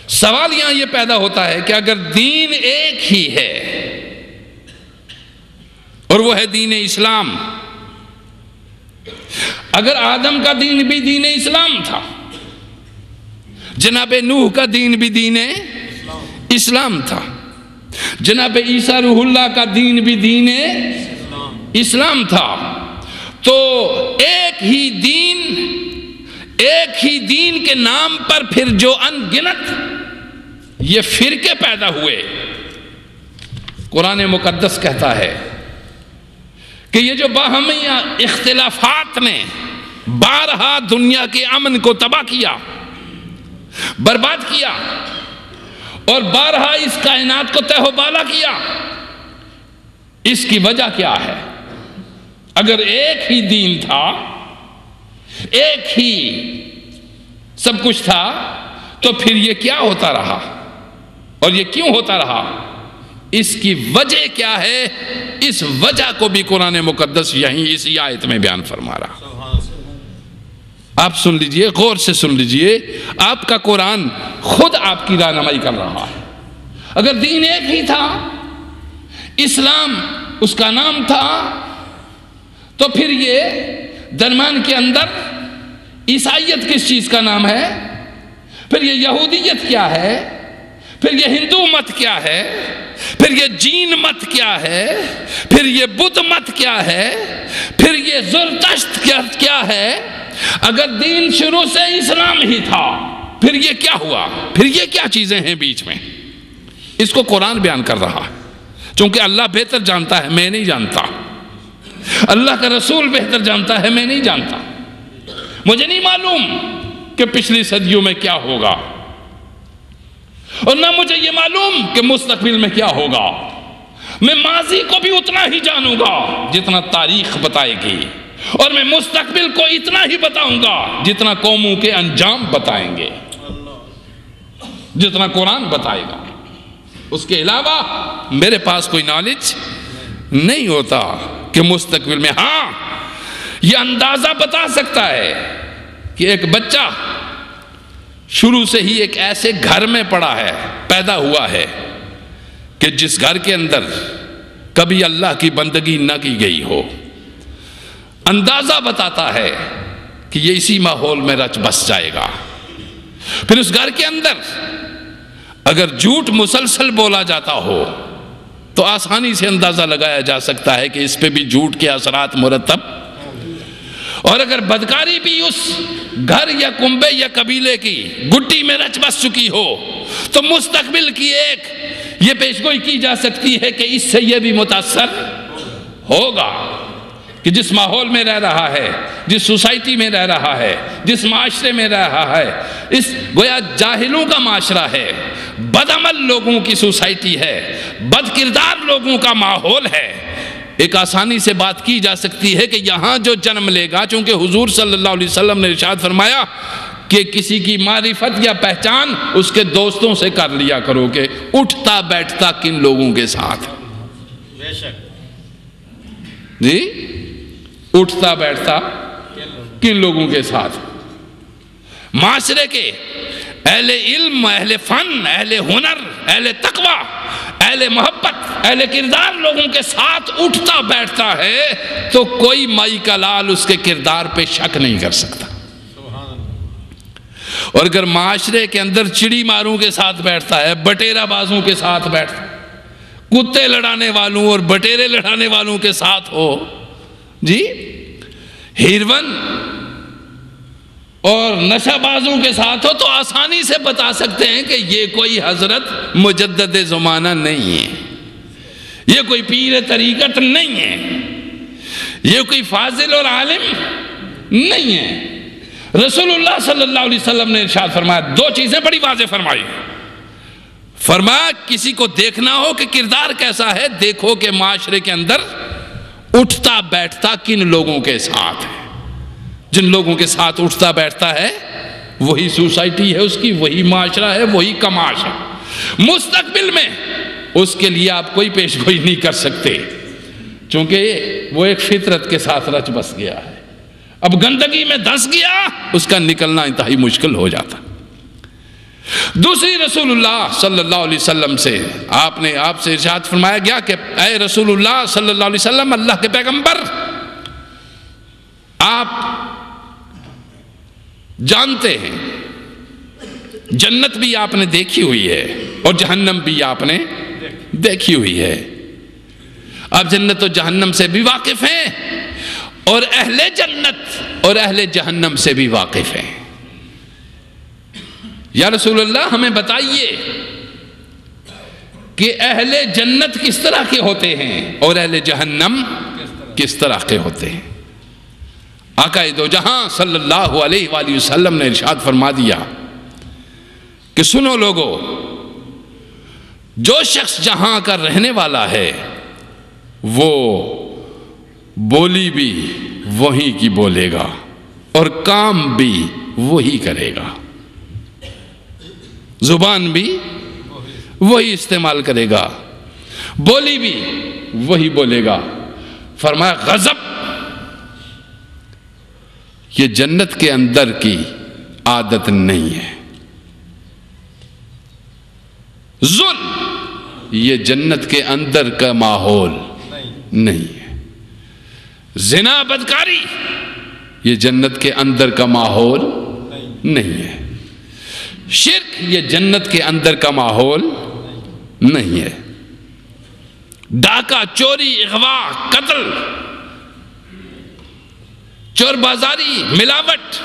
سوال یہاں یہ پیدا ہوتا ہے کہ اگر دین ایک ہی ہے اور وہ ہے دین اسلام، اگر آدم کا دین بھی دین اسلام تھا، جناب نوح کا دین بھی دین اسلام تھا، جناب عیسیٰ روح اللہ کا دین بھی دین اسلام تھا، تو ایک ہی دین کے نام پر پھر جو ان گنت یہ فرقے پیدا ہوئے، قرآن مقدس کہتا ہے کہ یہ جو باہمی اختلافات نے بارہا دنیا کے امن کو تباہ کیا، برباد کیا، اور بارہا اس کائنات کو تہہ و بالا کیا، اس کی وجہ کیا ہے؟ اگر ایک ہی دین تھا، ایک ہی سب کچھ تھا، تو پھر یہ کیا ہوتا رہا اور یہ کیوں ہوتا رہا؟ اس کی وجہ کیا ہے؟ اس وجہ کو بھی قرآن مقدس یہیں اسی آیت میں بیان فرما رہا۔ آپ سن لیجئے، غور سے سن لیجئے، آپ کا قرآن خود آپ کی رہنمائی کر رہا ہے۔ اگر دین ایک ہی تھا، اسلام اس کا نام تھا، تو پھر یہ درمیان کے اندر عیسائیت کس چیز کا نام ہے؟ پھر یہ یہودیت کیا ہے؟ پھر یہ ہندو مت کیا ہے؟ پھر یہ جین مت کیا ہے؟ پھر یہ بدھ مت کیا ہے؟ پھر یہ زرتشت کیا ہے؟ اگر دین شروع سے اسلام ہی تھا، پھر یہ کیا ہوا؟ پھر یہ کیا چیزیں ہیں بیچ میں؟ اس کو قرآن بیان کر رہا ہے، چونکہ اللہ بہتر جانتا ہے، میں نہیں جانتا۔ اللہ کا رسول بہتر جانتا ہے، میں نہیں جانتا۔ مجھے نہیں معلوم کہ پچھلی صدیوں میں کیا ہوگا، اور نہ مجھے یہ معلوم کہ مستقبل میں کیا ہوگا۔ میں ماضی کو بھی اتنا ہی جانوں گا جتنا تاریخ بتائے گی، اور میں مستقبل کو اتنا ہی بتاؤں گا جتنا قوموں کے انجام بتائیں گے، جتنا قرآن بتائے گا۔ اس کے علاوہ میرے پاس کوئی نالج نہیں ہوتا کہ مستقبل میں، ہاں یہ اندازہ بتا سکتا ہے کہ ایک بچہ شروع سے ہی ایک ایسے گھر میں پڑا ہے، پیدا ہوا ہے کہ جس گھر کے اندر کبھی اللہ کی بندگی نہ کی گئی ہو، اندازہ بتاتا ہے کہ یہ اسی ماحول میں رچ بس جائے گا۔ پھر اس گھر کے اندر اگر جھوٹ مسلسل بولا جاتا ہو تو آسانی سے اندازہ لگایا جا سکتا ہے کہ اس پہ بھی جھوٹ کے اثرات مرتب، اور اگر بدکاری بھی اس گھر یا کنبے یا قبیلے کی گٹی میں رچ بس چکی ہو تو مستقبل کی ایک یہ پیشگوئی کی جا سکتی ہے کہ اس سے یہ بھی متاثر ہوگا کہ جس ماحول میں رہ رہا ہے، جس سوسائٹی میں رہ رہا ہے، جس معاشرے میں رہ رہا ہے، اس گویا جاہلوں کا معاشرہ ہے، بدعمل لوگوں کی سوسائٹی ہے، بد کردار لوگوں کا ماحول ہے، ایک آسانی سے بات کی جا سکتی ہے کہ یہاں جو جنم لے گا، چونکہ حضور صلی اللہ علیہ وسلم نے ارشاد فرمایا کہ کسی کی معرفت یا پہچان اس کے دوستوں سے کر لیا کرو کہ اٹھتا بیٹھتا کن لوگوں کے ساتھ، بے شک جی اٹھتا بیٹھتا کن لوگوں کے ساتھ۔ معاشرے کے اہل علم، اہل فن، اہل ہنر، اہل تقوی، اہل محبت، اہل کردار لوگوں کے ساتھ اٹھتا بیٹھتا ہے تو کوئی مائی کا لال اس کے کردار پہ شک نہیں کر سکتا۔ اور اگر معاشرے کے اندر چڑی ماروں کے ساتھ بیٹھتا ہے، بٹیرہ بازوں کے ساتھ بیٹھتا ہے، کتے لڑانے والوں اور بٹیرے لڑانے والوں کے ساتھ ہو، جی ہیروین اور نشہ بازوں کے ساتھ ہو، تو آسانی سے بتا سکتے ہیں کہ یہ کوئی حضرت مجدد زمانہ نہیں ہے، یہ کوئی پیر طریقت نہیں ہے، یہ کوئی فاضل اور عالم نہیں ہے۔ رسول اللہ صلی اللہ علیہ وسلم نے ارشاد فرمایا، دو چیزیں بڑی واضح فرمائی۔ فرمایا کسی کو دیکھنا ہو کہ کردار کیسا ہے، دیکھو کہ معاشرے کے اندر اٹھتا بیٹھتا کن لوگوں کے ساتھ ہے۔ جن لوگوں کے ساتھ اٹھتا بیٹھتا ہے وہی سوسائٹی ہے اس کی، وہی معاشرہ ہے، وہی کماش ہے۔ مستقبل میں اس کے لیے آپ کوئی پیش گوئی نہیں کر سکتے، چونکہ وہ ایک فطرت کے ساتھ رچ بس گیا ہے۔ اب گندگی میں دھس گیا، اس کا نکلنا انتہائی مشکل ہو جاتا۔ دوسری، رسول اللہ صلی اللہ علیہ وسلم سے آپ سے ارشاد فرمایا گیا کہ اے رسول اللہ صلی اللہ علیہ وسلم، اللہ کے پیغمبر، آپ جانتے ہیں جنت بھی آپ نے دیکھی ہوئی ہے اور جہنم بھی آپ نے دیکھی ہوئی ہے۔ آپ جنت و جہنم سے بھی واقف ہیں اور اہل جنت اور اہل جہنم سے بھی واقف ہیں۔ یا رسول اللہ ہمیں بتائیے کہ اہل جنت کس طرح کے ہوتے ہیں اور اہل جہنم کس طرح کے ہوتے ہیں۔ آقا دو جہاں صلی اللہ علیہ وآلہ وسلم نے ارشاد فرما دیا کہ سنو لوگو، جو شخص جہاں کا رہنے والا ہے وہ بولی بھی وہی کی بولے گا اور کام بھی وہی کرے گا، زبان بھی وہی استعمال کرے گا، بولی بھی وہی بولے گا۔ فرمایا غضب یہ جنت کے اندر کی عادت نہیں ہے، ظلم یہ جنت کے اندر کا ماحول نہیں ہے، زنا بدکاری یہ جنت کے اندر کا ماحول نہیں ہے، شرک یہ جنت کے اندر کا ماحول نہیں ہے، ڈاکہ، چوری، اغوا، قتل، چور بازاری، ملاوٹ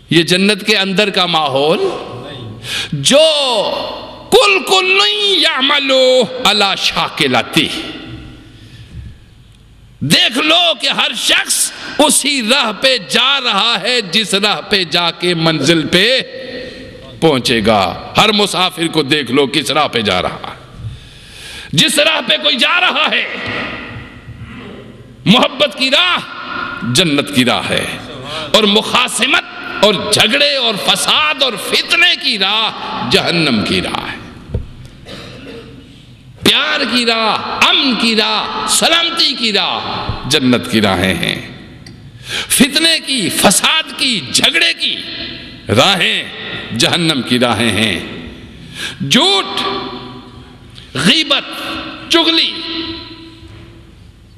یہ جنت کے اندر کا ماحول جو کل یعملو علی شاکلتی، دیکھ لو کہ ہر شخص اسی راہ پہ جا رہا ہے جس راہ پہ جا کے منزل پہ پہنچے گا۔ ہر مسافر کو دیکھ لو کس راہ پہ جا رہا ہے، جس راہ پہ کوئی جا رہا ہے محبت کی راہ جنت کی راہ ہے، اور مخاصمت اور جھگڑے اور فساد اور فتنے کی راہ جہنم کی راہ ہے۔ پیار کی راہ، امن کی راہ، سلامتی کی راہ جنت کی راہیں ہیں، فتنے کی، فساد کی، جھگڑے کی راہیں جہنم کی راہیں ہیں۔ جھوٹ، غیبت، چغلی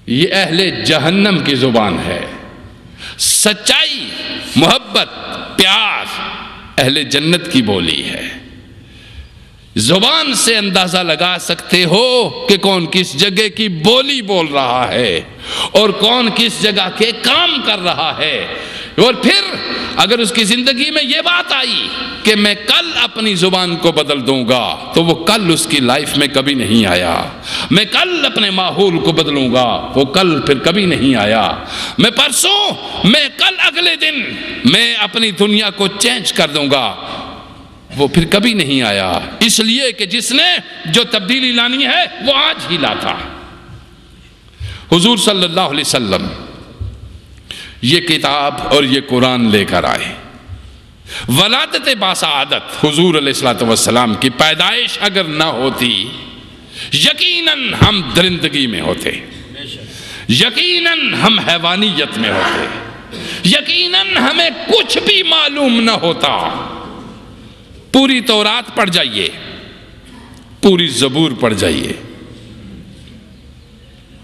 یہ اہل جہنم کی زبان ہے، سچائی، محبت، پیار اہل جنت کی بولی ہے۔ زبان سے اندازہ لگا سکتے ہو کہ کون کس جگہ کی بولی بول رہا ہے اور کون کس جگہ کے کام کر رہا ہے۔ اور پھر اگر اس کی زندگی میں یہ بات آئی کہ میں کل اپنی زبان کو بدل دوں گا تو وہ کل اس کی لائف میں کبھی نہیں آیا، میں کل اپنے ماحول کو بدلوں گا وہ کل پھر کبھی نہیں آیا، میں پرسوں، میں کل اگلے دن میں اپنی دنیا کو چینج کر دوں گا وہ پھر کبھی نہیں آیا، اس لیے کہ جس نے جو تبدیلی لانی ہے وہ آج ہی لاتا۔ حضور صلی اللہ علیہ وسلم یہ کتاب اور یہ قرآن لے کر آئے۔ ولادت باسعادت حضور علیہ السلام کی پیدائش اگر نہ ہوتی یقیناً ہم درندگی میں ہوتے، یقیناً ہم حیوانیت میں ہوتے، یقیناً ہمیں کچھ بھی معلوم نہ ہوتا۔ پوری تورات پڑھ جائیے، پوری زبور پڑھ جائیے،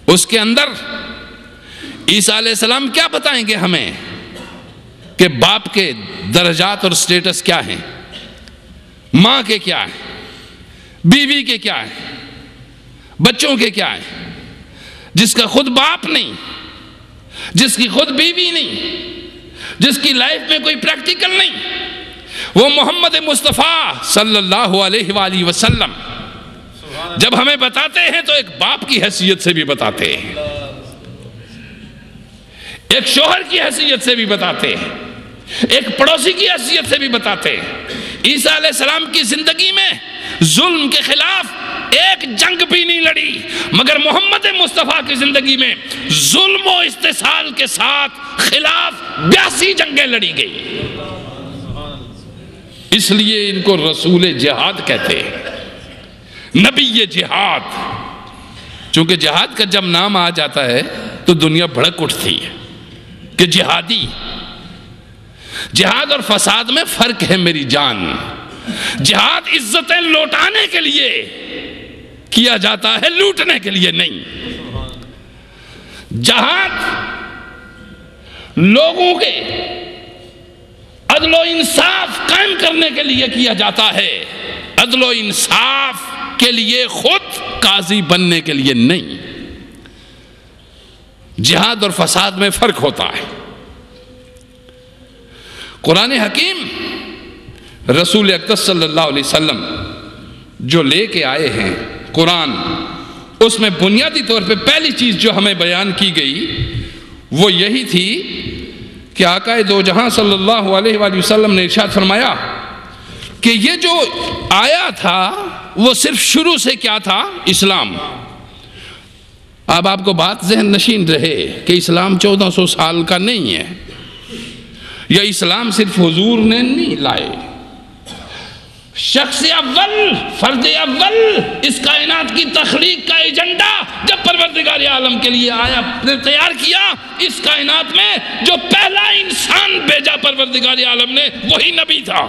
اس کے اندر عیسیٰ علیہ السلام کیا بتائیں گے ہمیں کہ باپ کے درجات اور سٹیٹس کیا ہیں، ماں کے کیا ہیں، بیوی کے کیا ہیں، بچوں کے کیا ہیں، جس کا خود باپ نہیں، جس کی خود بیوی نہیں، جس کی لائف میں کوئی پریکٹیکل نہیں، وہ محمد مصطفیٰ صلی اللہ علیہ وآلہ وسلم جب ہمیں بتاتے ہیں تو ایک باپ کی حیثیت سے بھی بتاتے ہیں، ایک شوہر کی حیثیت سے بھی بتاتے ہیں، ایک پڑوسی کی حیثیت سے بھی بتاتے ہیں۔ عیسیٰ علیہ السلام کی زندگی میں ظلم کے خلاف ایک جنگ بھی نہیں لڑی، مگر محمد مصطفیٰ کی زندگی میں ظلم و استحصال کے ساتھ خلاف 82 جنگیں لڑی گئی۔ اس لیے ان کو رسول جہاد کہتے ہیں، نبی جہاد۔ چونکہ جہاد کا جب نام آ جاتا ہے تو دنیا بھڑک اٹھتی ہے کہ جہادی۔ جہاد اور فساد میں فرق ہے میری جان۔ جہاد عزتیں لوٹانے کے لیے کیا جاتا ہے، لوٹنے کے لیے نہیں۔ جہاد لوگوں کے عدل و انصاف قائم کرنے کے لیے کیا جاتا ہے، عدل و انصاف کے لیے خود قاضی بننے کے لیے نہیں۔ جہاد اور فساد میں فرق ہوتا ہے۔ قرآن حکیم رسول اقدس صلی اللہ علیہ وسلم جو لے کے آئے ہیں قرآن، اس میں بنیادی طور پہ پہلی چیز جو ہمیں بیان کی گئی وہ یہی تھی کہ آقا دو جہاں صلی اللہ علیہ وآلہ وسلم نے ارشاد فرمایا کہ یہ جو آیا تھا وہ صرف شروع سے کیا تھا؟ اسلام۔ اب آپ کو بات ذہن نشین رہے کہ اسلام 1400 سال کا نہیں ہے، یا اسلام صرف حضور نے نہیں لائے۔ شخص اول، فرد اول اس کائنات کی تخلیق کا ایجنڈا جب پروردگار عالم کے لیے آیا، تیار کیا، اس کائنات میں جو پہلا انسان بھیجا پروردگار عالم نے وہی نبی تھا،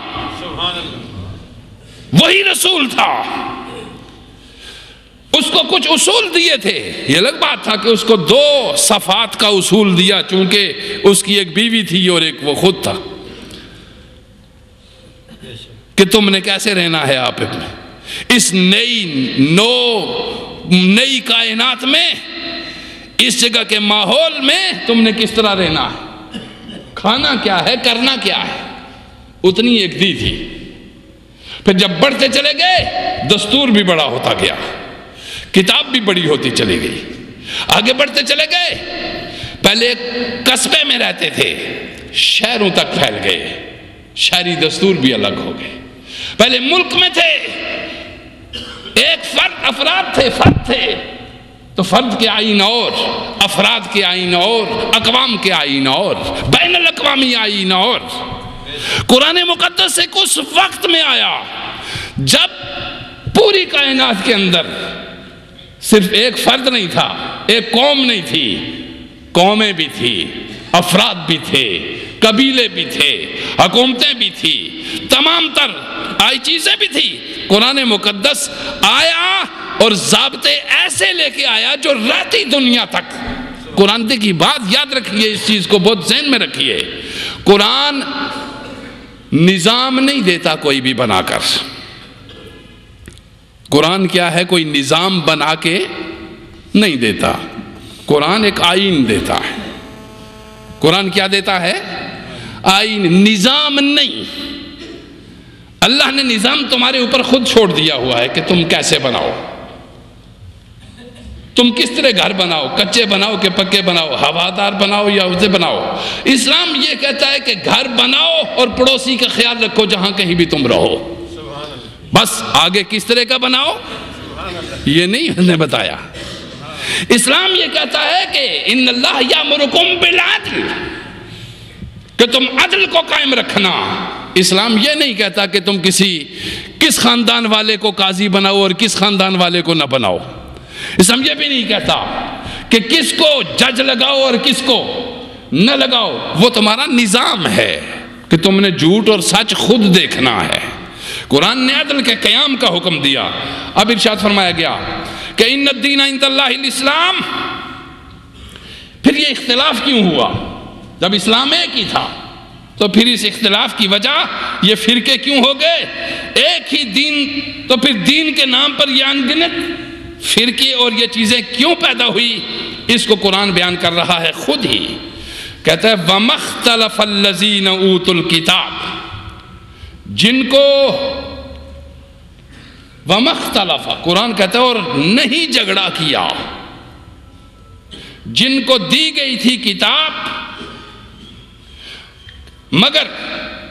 وہی رسول تھا۔ اس کو کچھ اصول دیے تھے، یہ الگ بات تھا کہ اس کو 2 صفات کا اصول دیا، چونکہ اس کی ایک بیوی تھی اور ایک وہ خود تھا، کہ تم نے کیسے رہنا ہے آپ اس نئی کائنات میں، اس جگہ کے ماحول میں تم نے کس طرح رہنا ہے، کھانا کیا ہے، کرنا کیا ہے، اتنی ایک دی تھی۔ پھر جب بڑھتے چلے گئے دستور بھی بڑا ہوتا گیا، کتاب بھی بڑی ہوتی چلی گئی، آگے بڑھتے چلے گئے، پہلے قصبے میں رہتے تھے، شہروں تک پھیل گئے، شہری دستور بھی الگ ہو گئے۔ پہلے ملک میں تھے، ایک افراد تھے تو فرد کے آئین اور، افراد کے آئین اور، اقوام کے آئین اور، بین الاقوامی آئین اور۔ قرآن مقدس ایک اس وقت میں آیا جب پوری کائنات کے اندر صرف ایک فرد نہیں تھا، ایک قوم نہیں تھی، قومیں بھی تھی، افراد بھی تھے، قبیلے بھی تھے، حکومتیں بھی تھی، تمام تر چیزیں بھی تھی۔ قرآن مقدس آیا اور ضابطے ایسے لے کے آیا جو رہتی دنیا تک۔ قرآن کی بات یاد رکھیے، اس چیز کو بہت ذہن میں رکھیے، قرآن نظام نہیں دیتا کوئی بھی بنا کر۔ قرآن کیا ہے؟ کوئی نظام بنا کے نہیں دیتا، قرآن ایک آئین دیتا ہے۔ قرآن کیا دیتا ہے؟ آئین، نظام نہیں۔ اللہ نے نظام تمہارے اوپر خود چھوڑ دیا ہوا ہے کہ تم کیسے بناؤ، تم کس طرح گھر بناؤ، کچے بناؤ کہ پکے بناؤ، ہوادار بناؤ یا اسے بناؤ۔ اسلام یہ کہتا ہے کہ گھر بناؤ اور پڑوسی کا خیال رکھو جہاں کہیں بھی تم رہو، بس آگے کس طرح کا بناؤ یہ نہیں ہم نے بتایا۔ اسلام یہ کہتا ہے کہ ان اللہ یامرکم بالعدل، کہ تم عدل کو قائم رکھنا۔ اسلام یہ نہیں کہتا کہ تم کس خاندان والے کو قاضی بناؤ اور کس خاندان والے کو نہ بناؤ۔ اسلام یہ بھی نہیں کہتا کہ کس کو جج لگاؤ اور کس کو نہ لگاؤ، وہ تمہارا نظام ہے کہ تم نے جھوٹ اور سچ خود دیکھنا ہے۔ قرآن نے عدل کے قیام کا حکم دیا۔ اب ارشاد فرمایا گیا کہ ان الدین عند اللہ الاسلام۔ پھر یہ اختلاف کیوں ہوا؟ جب اسلام ایک ہی تھا تو پھر اس اختلاف کی وجہ یہ فرقے کیوں ہو گئے؟ ایک ہی دین، تو پھر دین کے نام پر یہ انگنت فرقے اور یہ چیزیں کیوں پیدا ہوئی؟ اس کو قرآن بیان کر رہا ہے خود ہی، کہتا ہے وَمَا اخْتَلَفَ الَّذِينَ أُوتُوا الْكِتَابَ، جن کو وَمَا اخْتَلَفَ، قرآن کہتا ہے اور نہیں جھگڑا کیا، جن کو دی گئی تھی کتاب مگر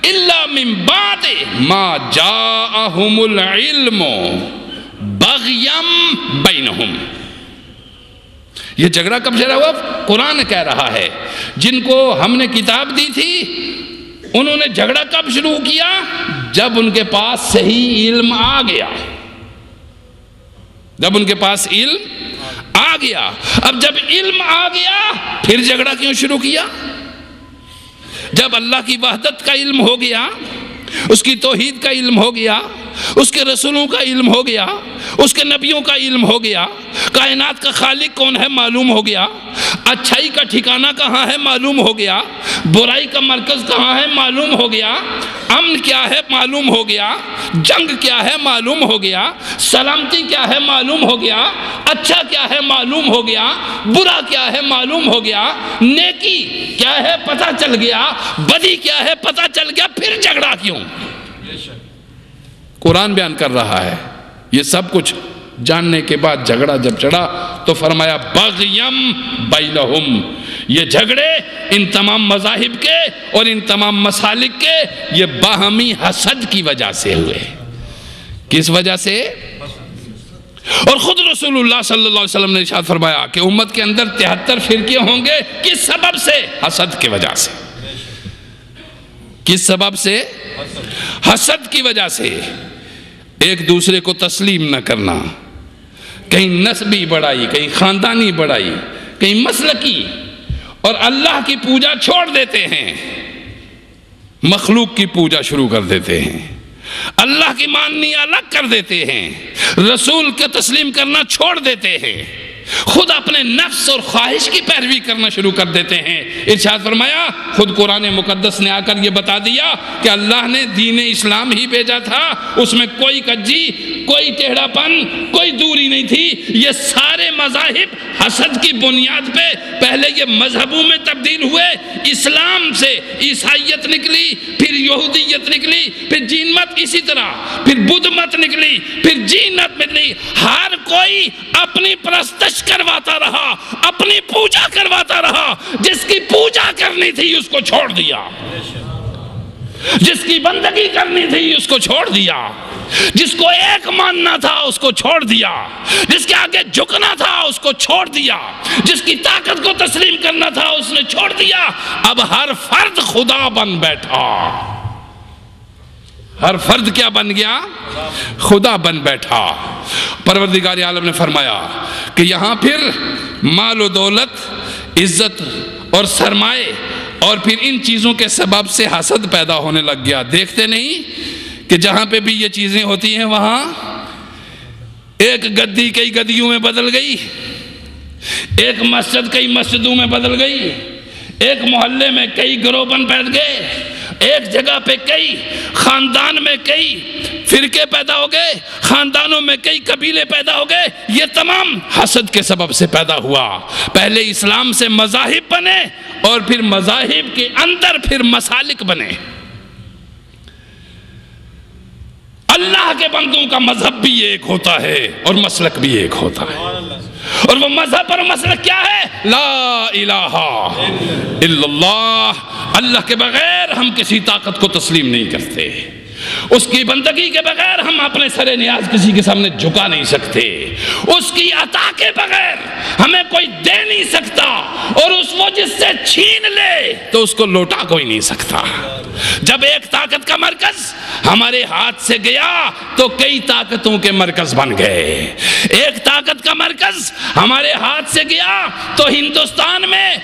الا من بعد ما جاءہم العلم بغیم بینہم. یہ جھگڑا کب شروع ہوا؟ قرآن کہہ رہا ہے جن کو ہم نے کتاب دی تھی انہوں نے جھگڑا کب شروع کیا؟ جب ان کے پاس صحیح علم آ گیا. جب ان کے پاس علم آ گیا. اب جب علم آ گیا پھر جھگڑا کیوں شروع کیا؟ جب اللہ کی وحدت کا علم ہو گیا، اس کی توحید کا علم ہو گیا، اس کے رسولوں کا علم ہو گیا، اس کے نبیوں کا علم ہو گیا، کائنات کا خالق کون ہے معلوم ہو گیا، اچھائی کا ٹھکانہ کہاں ہے معلوم ہو گیا، برائی کا مرکز کہاں ہے معلوم ہو گیا، امن کیا ہے معلوم ہو گیا، جنگ کیا ہے معلوم ہو گیا، سلامتی کیا ہے معلوم ہو گیا، اچھا کیا ہے معلوم ہو گیا، برا کیا ہے معلوم ہو گیا، نیکی کیا ہے پتہ چل گیا، بدی کیا ہے پتہ چل گیا، پھر جھگڑا کیوں؟ قرآن بیان کر رہا ہے یہ سب کچھ جاننے کے بعد جھگڑا جب چڑھا تو فرمایا بغیم بینہم. یہ جھگڑے ان تمام مذاہب کے اور ان تمام مسالک کے یہ باہمی حسد کی وجہ سے ہوئے. کس وجہ سے؟ اور خود رسول اللہ صلی اللہ علیہ وسلم نے ارشاد فرمایا کہ امت کے اندر 73 فرقے ہوں گے. کس سبب سے؟ حسد کی وجہ سے. کس سبب سے؟ حسد کی وجہ سے. ایک دوسرے کو تسلیم نہ کرنا، کہیں نسبی بڑائی، کہیں خاندانی بڑائی، کہیں مسلکی، اور اللہ کی پوجا چھوڑ دیتے ہیں، مخلوق کی پوجا شروع کر دیتے ہیں، اللہ کی ماننی الگ کر دیتے ہیں، رسول کے تسلیم کرنا چھوڑ دیتے ہیں، خود اپنے نفس اور خواہش کی پیروی کرنا شروع کر دیتے ہیں. ارشاد فرمایا خود قرآن مقدس نے آ کر یہ بتا دیا کہ اللہ نے دین اسلام ہی بھیجا تھا، اس میں کوئی کجی، کوئی ٹیڑھا پن، کوئی دوری نہیں تھی. یہ سارے مذاہب حسد کی بنیاد پہ پہلے یہ مذہبوں میں تبدیل ہوئے. اسلام سے عیسائیت نکلی، پھر یہودیت نکلی، پھر جین مت اسی طرح، پھر بدھ مت نکلی، پھر جین مت نکلی. ہر کوئی اپنی پرستش کرواتا رہا، اپنی پوجا کرواتا رہا. جس کی پوجا کرنی تھی اس کو چھوڑ دیا، جس کی بندگی کرنی تھی اس کو چھوڑ دیا، جس کو ایک ماننا تھا اس کو چھوڑ دیا، جس کے آگے جھکنا تھا اس کو چھوڑ دیا، جس کی طاقت کو تسلیم کرنا تھا اس نے چھوڑ دیا. اب ہر فرد خدا بن بیٹھا. ہر فرد کیا بن گیا؟ خدا بن بیٹھا. پروردگار عالم نے فرمایا کہ یہاں پھر مال و دولت، عزت اور سرمائے اور پھر ان چیزوں کے سبب سے حسد پیدا ہونے لگ گیا. دیکھتے نہیں کہ جہاں پہ بھی یہ چیزیں ہوتی ہیں وہاں ایک گدی کئی گدیوں میں بدل گئی، ایک مسجد کئی مسجدوں میں بدل گئی، ایک محلے میں کئی گروہبند بیٹھ گئے، ایک جگہ پہ کئی، خاندان میں کئی فرقے پیدا ہو گئے، خاندانوں میں کئی قبیلے پیدا ہو گئے. یہ تمام حسد کے سبب سے پیدا ہوا. پہلے اسلام سے مذاہب بنے اور پھر مذاہب کے اندر پھر مسالک بنے. اللہ کے بندوں کا مذہب بھی ایک ہوتا ہے اور مسلک بھی ایک ہوتا ہے، اور وہ مذہب اور مسلک کیا ہے؟ لا الہ الا اللہ. اللہ کے بغیر ہم کسی طاقت کو تسلیم نہیں کرتے، اس کی بندگی کے بغیر ہم اپنے سر نیاز کسی کے سامنے جھکا نہیں سکتے، اس کی عطا کے بغیر ہمیں کوئی دے نہیں سکتا، اور وہ جس سے چھین لے تو اس کو لوٹا کوئی نہیں سکتا. جب ایک طاقت کا مرکز ہمارے ہاتھ سے گیا تو کئی طاقتوں کے مرکز بن گئے. ایک طاقت کا مرکز ہمارے ہاتھ سے گیا تو ہندوستان میں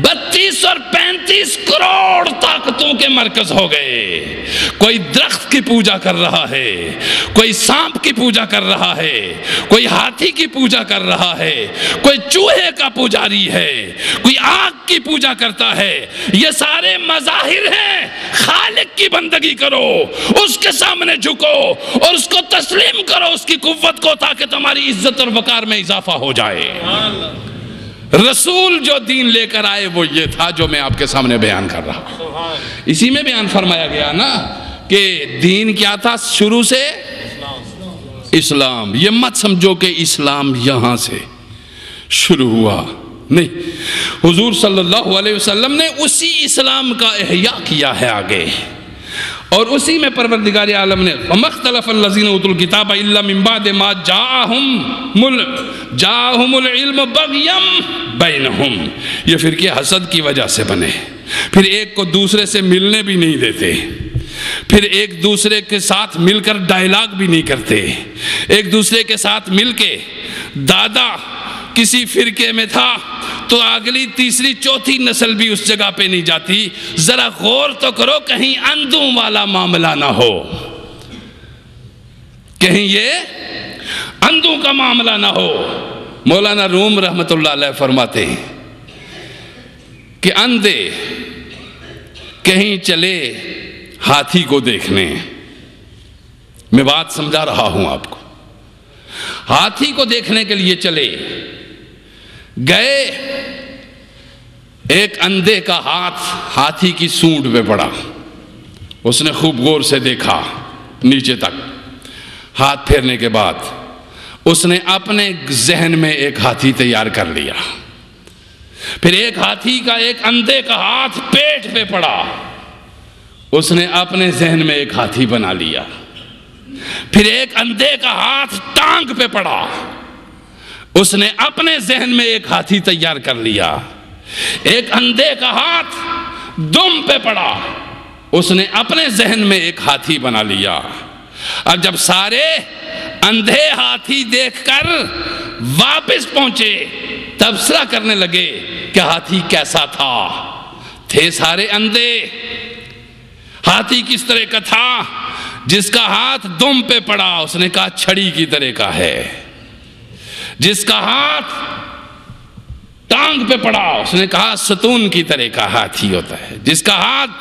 32 اور 35 کروڑ طاقتوں کے مرکز ہو گئے. کوئی درخت کی پوجا کر رہا ہے، کوئی سانپ کی پوجا کر رہا ہے، کوئی ہاتھی کی پوجا کر رہا ہے، کوئی چوہے کا پجاری ہے، کوئی آگ کی پوجا کرتا ہے. یہ سارے مظاہر ہیں. خالق کی بندگی کرو، اس کے سامنے جھکو اور اس کو تسلیم کرو، اس کی قوت کو، تاکہ تمہاری عزت اور وقار میں اضافہ ہو جائے. رسول جو دین لے کر آئے وہ یہ تھا جو میں آپ کے سامنے بیان کر رہا ہوں. اسی میں بیان فرمایا گیا نا کہ دین کیا تھا شروع سے؟ اسلام. یہ مت سمجھو کہ اسلام یہاں سے شروع ہوا. نہیں، حضور صلی اللہ علیہ وسلم نے اسی اسلام کا احیاء کیا ہے آگے، اور اسی میں پروردگار عالم نے وَمَا اخْتَلَفَ الَّذِينَ أُوتُوا الْكِتَابَ إِلَّا مِن بَعْدِ مَا جَاءَهُمُ الْعِلْمُ بَغْيًا بَيْنَهُمْ۔ یہ فرقے حسد کی وجہ سے بنے، پھر ایک کو دوسرے سے ملنے بھی نہیں دیتے، پھر ایک دوسرے کے ساتھ مل کر ڈائلاگ بھی نہیں کرتے، ایک دوسرے کے ساتھ مل کے دادا کسی فرقے میں تھا تو اگلی تیسری چوتھی نسل بھی اس جگہ پہ نہیں جاتی۔ ذرا غور تو کرو کہیں اندھوں والا معاملہ نہ ہو، کہیں یہ اندھوں کا معاملہ نہ ہو۔ مولانا روم رحمت اللہ علیہ فرماتے ہیں کہ اندھے کہیں چلے ہاتھی کو دیکھنے، میں بات سمجھا رہا ہوں آپ کو، ہاتھی کو دیکھنے کے لیے چلے گئے، ایک اندھے کا ہاتھ ہاتھی کی سونڈ پہ پڑا، اس نے خوب غور سے دیکھا نیچے تک، ہاتھ پھیرنے کے بعد اس نے اپنے ذہن میں ایک ہاتھی تیار کر لیا، پھر ایک ہاتھی کا ایک اندھے کا ہاتھ پیٹ پہ پڑا، اس نے اپنے ذہن میں ایک ہاتھی بنا لیا، پھر ایک اندھے کا ہاتھ ٹانگ پہ پڑا، اس نے اپنے ذہن میں ایک ہاتھی تیار کر لیا، ایک اندھے کا ہاتھ دم پہ پڑا، اس نے اپنے ذہن میں ایک ہاتھی بنا لیا۔ اور جب سارے اندھے ہاتھی دیکھ کر واپس پہنچے، تبصرہ کرنے لگے کہ ہاتھی کیسا تھا، تھے سارے اندھے، ہاتھی کس طرح کا تھا؟ جس کا ہاتھ دم پہ پڑا اس نے کہا چھڑی کی طرح کا ہے، جس کا ہاتھ ٹانگ پہ پڑا اس نے کہا ستون کی طرح کا ہاتھی ہوتا ہے، جس کا ہاتھ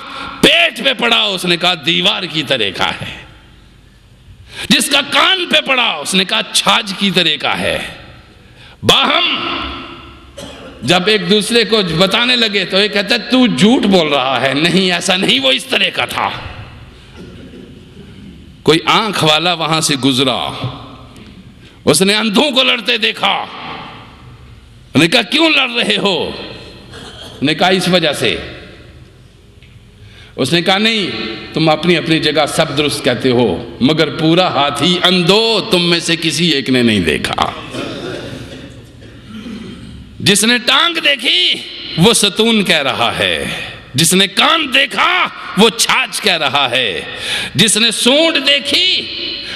پیٹ پہ پڑا اس نے کہا دیوار کی طرح کا ہے، جس کا کان پہ پڑا اس نے کہا چھاج کی طرح کا ہے۔ باہم جب ایک دوسرے کو بتانے لگے تو یہ کہتا ہے تو جھوٹ بول رہا ہے، نہیں ایسا نہیں، وہ اس طرح کا تھا۔ کوئی آنکھ والا وہاں سے گزرا، اس نے اندھوں کو لڑتے دیکھا، انہوں نے کہا کیوں لڑ رہے ہو؟ انہوں نے کہا اس وجہ سے۔ اس نے کہا نہیں، تم اپنی اپنی جگہ سب درست کہتے ہو، مگر پورا ہاتھی اندھو تم میں سے کسی ایک نے نہیں دیکھا۔ جس نے ٹانگ دیکھی وہ ستون کہہ رہا ہے، جس نے کان دیکھا وہ چھاچ کہہ رہا ہے، جس نے سونڈ دیکھی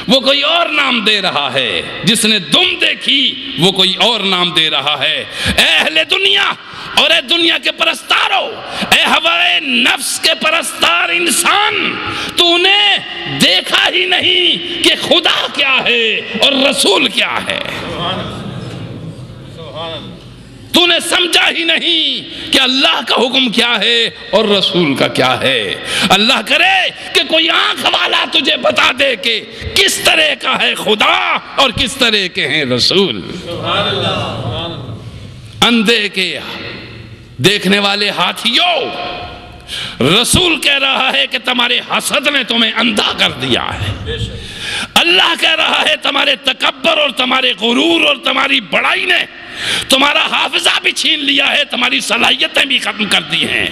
وہ کوئی اور نام دے رہا ہے، جس نے دم دیکھی وہ کوئی اور نام دے رہا ہے۔ اے اہل دنیا اور اے دنیا کے پرستارو، اے ہوائے نفس کے پرستار انسان، تو نے دیکھا ہی نہیں کہ خدا کیا ہے اور رسول کیا ہے، تو نے سمجھا ہی نہیں کہ اللہ کا حکم کیا ہے اور رسول کا کیا ہے۔ اللہ کرے کہ کوئی آنکھ والا تجھے بتا دے کہ کس طرح کا ہے خدا اور کس طرح کے ہیں رسول۔ اندھے کے دیکھنے والے ہاتھیوں، رسول کہہ رہا ہے کہ تمہارے حسد نے تمہیں اندھا کر دیا ہے، اللہ کہہ رہا ہے تمہارے تکبر اور تمہارے غرور اور تمہاری بڑائی نے تمہارا حافظہ بھی چھین لیا ہے، تمہاری صلاحیتیں بھی ختم کر دی ہیں،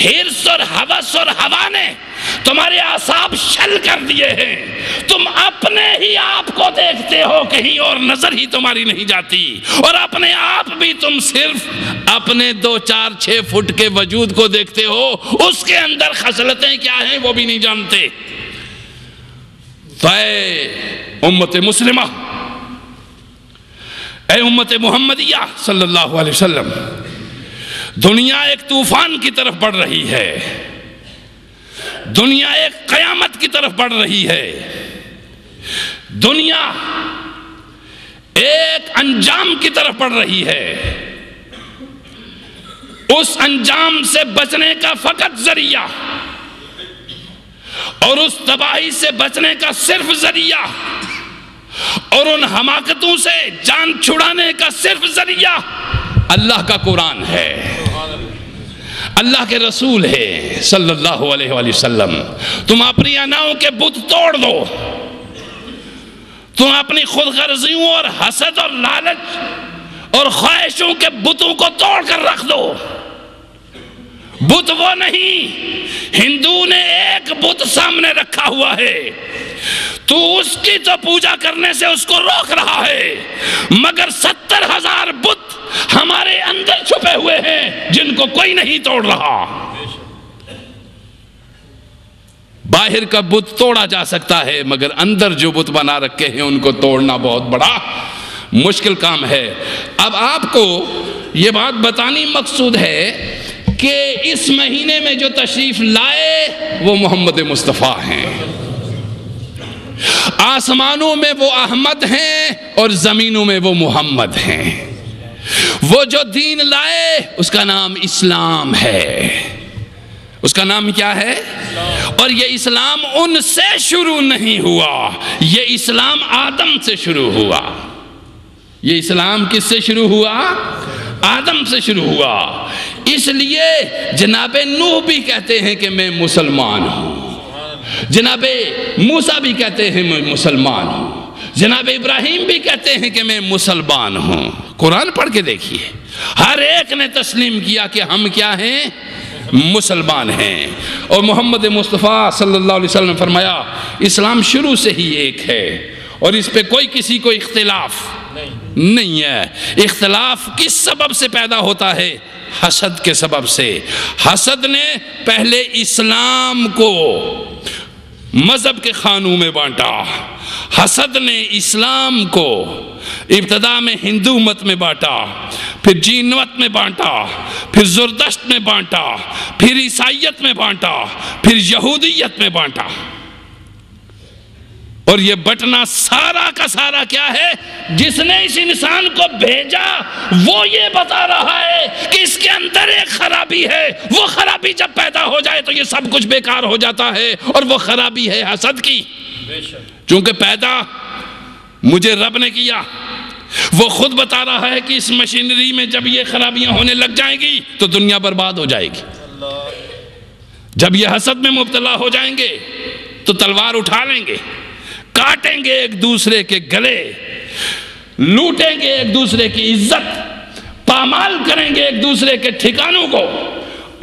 حرص اور ہوس اور ہوا نے تمہارے اعصاب شل کر دیے ہیں، تم اپنے ہی آپ کو دیکھتے ہو، کہیں اور نظر ہی تمہاری نہیں جاتی، اور اپنے آپ بھی تم صرف اپنے 2 4 6 فٹ کے وجود کو دیکھتے ہو، اس کے اندر خصلتیں کیا ہیں وہ بھی نہیں جانتے۔ اے امت مسلمہ، اے امت محمدیہ صلی اللہ علیہ وسلم، دنیا ایک طوفان کی طرف بڑھ رہی ہے، دنیا ایک قیامت کی طرف بڑھ رہی ہے، دنیا ایک انجام کی طرف بڑھ رہی ہے، اس انجام سے بچنے کا فقط ذریعہ اور اس تباہی سے بچنے کا صرف ذریعہ اور ان حماقتوں سے جان چھڑانے کا صرف ذریعہ اللہ کا قرآن ہے، اللہ کے رسول ہے صلی اللہ علیہ وآلہ وسلم۔ تم اپنی اناؤں کے بت توڑ دو، تم اپنی خود غرضیوں اور حسد اور لالچ اور خواہشوں کے بتوں کو توڑ کر رکھ دو۔ بت وہ نہیں، ہندو نے ایک بت سامنے رکھا ہوا ہے، تو اس کی تو پوجا کرنے سے اس کو روک رہا ہے، مگر 70,000 بت ہمارے اندر چھپے ہوئے ہیں جن کو کوئی نہیں توڑ رہا۔ باہر کا بت توڑا جا سکتا ہے، مگر اندر جو بت بنا رکھے ہیں ان کو توڑنا بہت بڑا مشکل کام ہے۔ اب آپ کو یہ بات بتانی مقصود ہے کہ اس مہینے میں جو تشریف لائے وہ محمد مصطفیٰ ہیں، آسمانوں میں وہ احمد ہیں اور زمینوں میں وہ محمد ہیں۔ وہ جو دین لائے اس کا نام اسلام ہے، اس کا نام کیا ہے؟ اور یہ اسلام ان سے شروع نہیں ہوا، یہ اسلام آدم سے شروع ہوا۔ یہ اسلام کس سے شروع ہوا؟ آدم سے شروع ہوا۔ اس لیے جناب نوح بھی کہتے ہیں کہ میں مسلمان ہوں، جناب موسیٰ بھی کہتے ہیں میں مسلمان ہوں، جناب ابراہیم بھی کہتے ہیں کہ میں مسلمان ہوں۔ قرآن پڑھ کے دیکھیے، ہر ایک نے تسلیم کیا کہ ہم کیا ہیں؟ مسلمان ہیں۔ اور محمد مصطفیٰ صلی اللہ علیہ وسلم نے فرمایا اسلام شروع سے ہی ایک ہے اور اس پہ کوئی کسی کو اختلاف نہیں ہے۔ اختلاف کس سبب سے پیدا ہوتا ہے؟ حسد کے سبب سے۔ حسد نے پہلے اسلام کو مذہب کے خانوں میں بانٹا، حسد نے اسلام کو ابتدا میں ہندو مت میں بانٹا، پھر جین مت میں بانٹا، پھر زردشت میں بانٹا، پھر عیسائیت میں بانٹا، پھر یہودیت میں بانٹا۔ اور یہ بٹنا سارا کا سارا کیا ہے؟ جس نے اس انسان کو بھیجا وہ یہ بتا رہا ہے کہ اس کے اندر ایک خرابی ہے، وہ خرابی جب پیدا ہو جائے تو یہ سب کچھ بیکار ہو جاتا ہے، اور وہ خرابی ہے حسد کی۔ چونکہ پیدا مجھے رب نے کیا، وہ خود بتا رہا ہے کہ اس مشینری میں جب یہ خرابیاں ہونے لگ جائیں گی تو دنیا برباد ہو جائے گی۔ جب یہ حسد میں مبتلا ہو جائیں گے تو تلوار اٹھا لیں گے، کاٹیں گے ایک دوسرے کے گلے، لوٹیں گے ایک دوسرے کی عزت، پامال کریں گے ایک دوسرے کے ٹھکانوں کو۔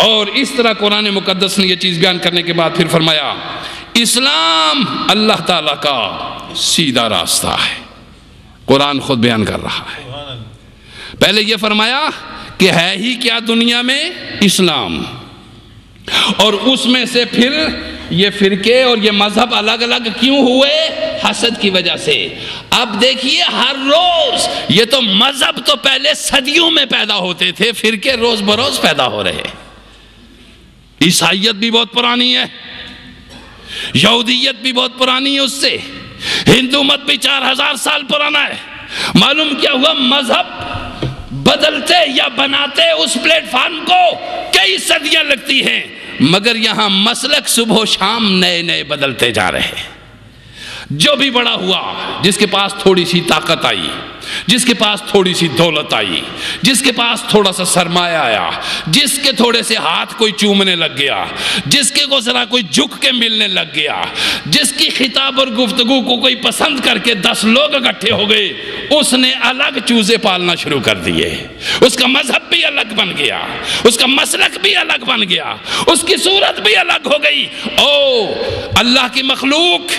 اور اس طرح قرآن مقدس نے یہ چیز بیان کرنے کے بعد پھر فرمایا اسلام اللہ تعالیٰ کا سیدھا راستہ ہے۔ قرآن خود بیان کر رہا ہے۔ پہلے یہ فرمایا کہ ہے ہی کیا دنیا میں؟ اسلام، اور اس میں سے پھر یہ فرقے اور یہ مذہب الگ الگ کیوں ہوئے؟ حسد کی وجہ سے۔ اب دیکھیے ہر روز، یہ تو مذہب تو پہلے صدیوں میں پیدا ہوتے تھے، فرقے روز بروز پیدا ہو رہے۔ عیسائیت بھی بہت پرانی ہے، یہودیت بھی بہت پرانی ہے، اس سے ہندو مت بھی 4000 سال پرانا ہے۔ معلوم کیا ہوا؟ مذہب بدلتے یا بناتے اس پلیٹ فارم کو کئی صدیاں لگتی ہیں، مگر یہاں مسلک صبح و شام نئے نئے بدلتے جا رہے ہیں۔ جو بھی بڑا ہوا، جس کے پاس تھوڑی سی طاقت آئی، جس کے پاس تھوڑی سی دولت آئی، جس کے پاس تھوڑا سا سرمایہ آیا، جس کے تھوڑے سے ہاتھ کوئی چومنے لگ گیا، جس کے کو ذرا کوئی جھک کے ملنے لگ گیا، جس کی خطاب اور گفتگو کو کوئی پسند کر کے 10 لوگ اکٹھے ہو گئے، اس نے الگ چوزے پالنا شروع کر دیے۔ اس کا مذہب بھی الگ بن گیا، اس کا مسلک بھی الگ بن گیا، اس کی صورت بھی الگ ہو گئی۔ اللہ کی مخلوق،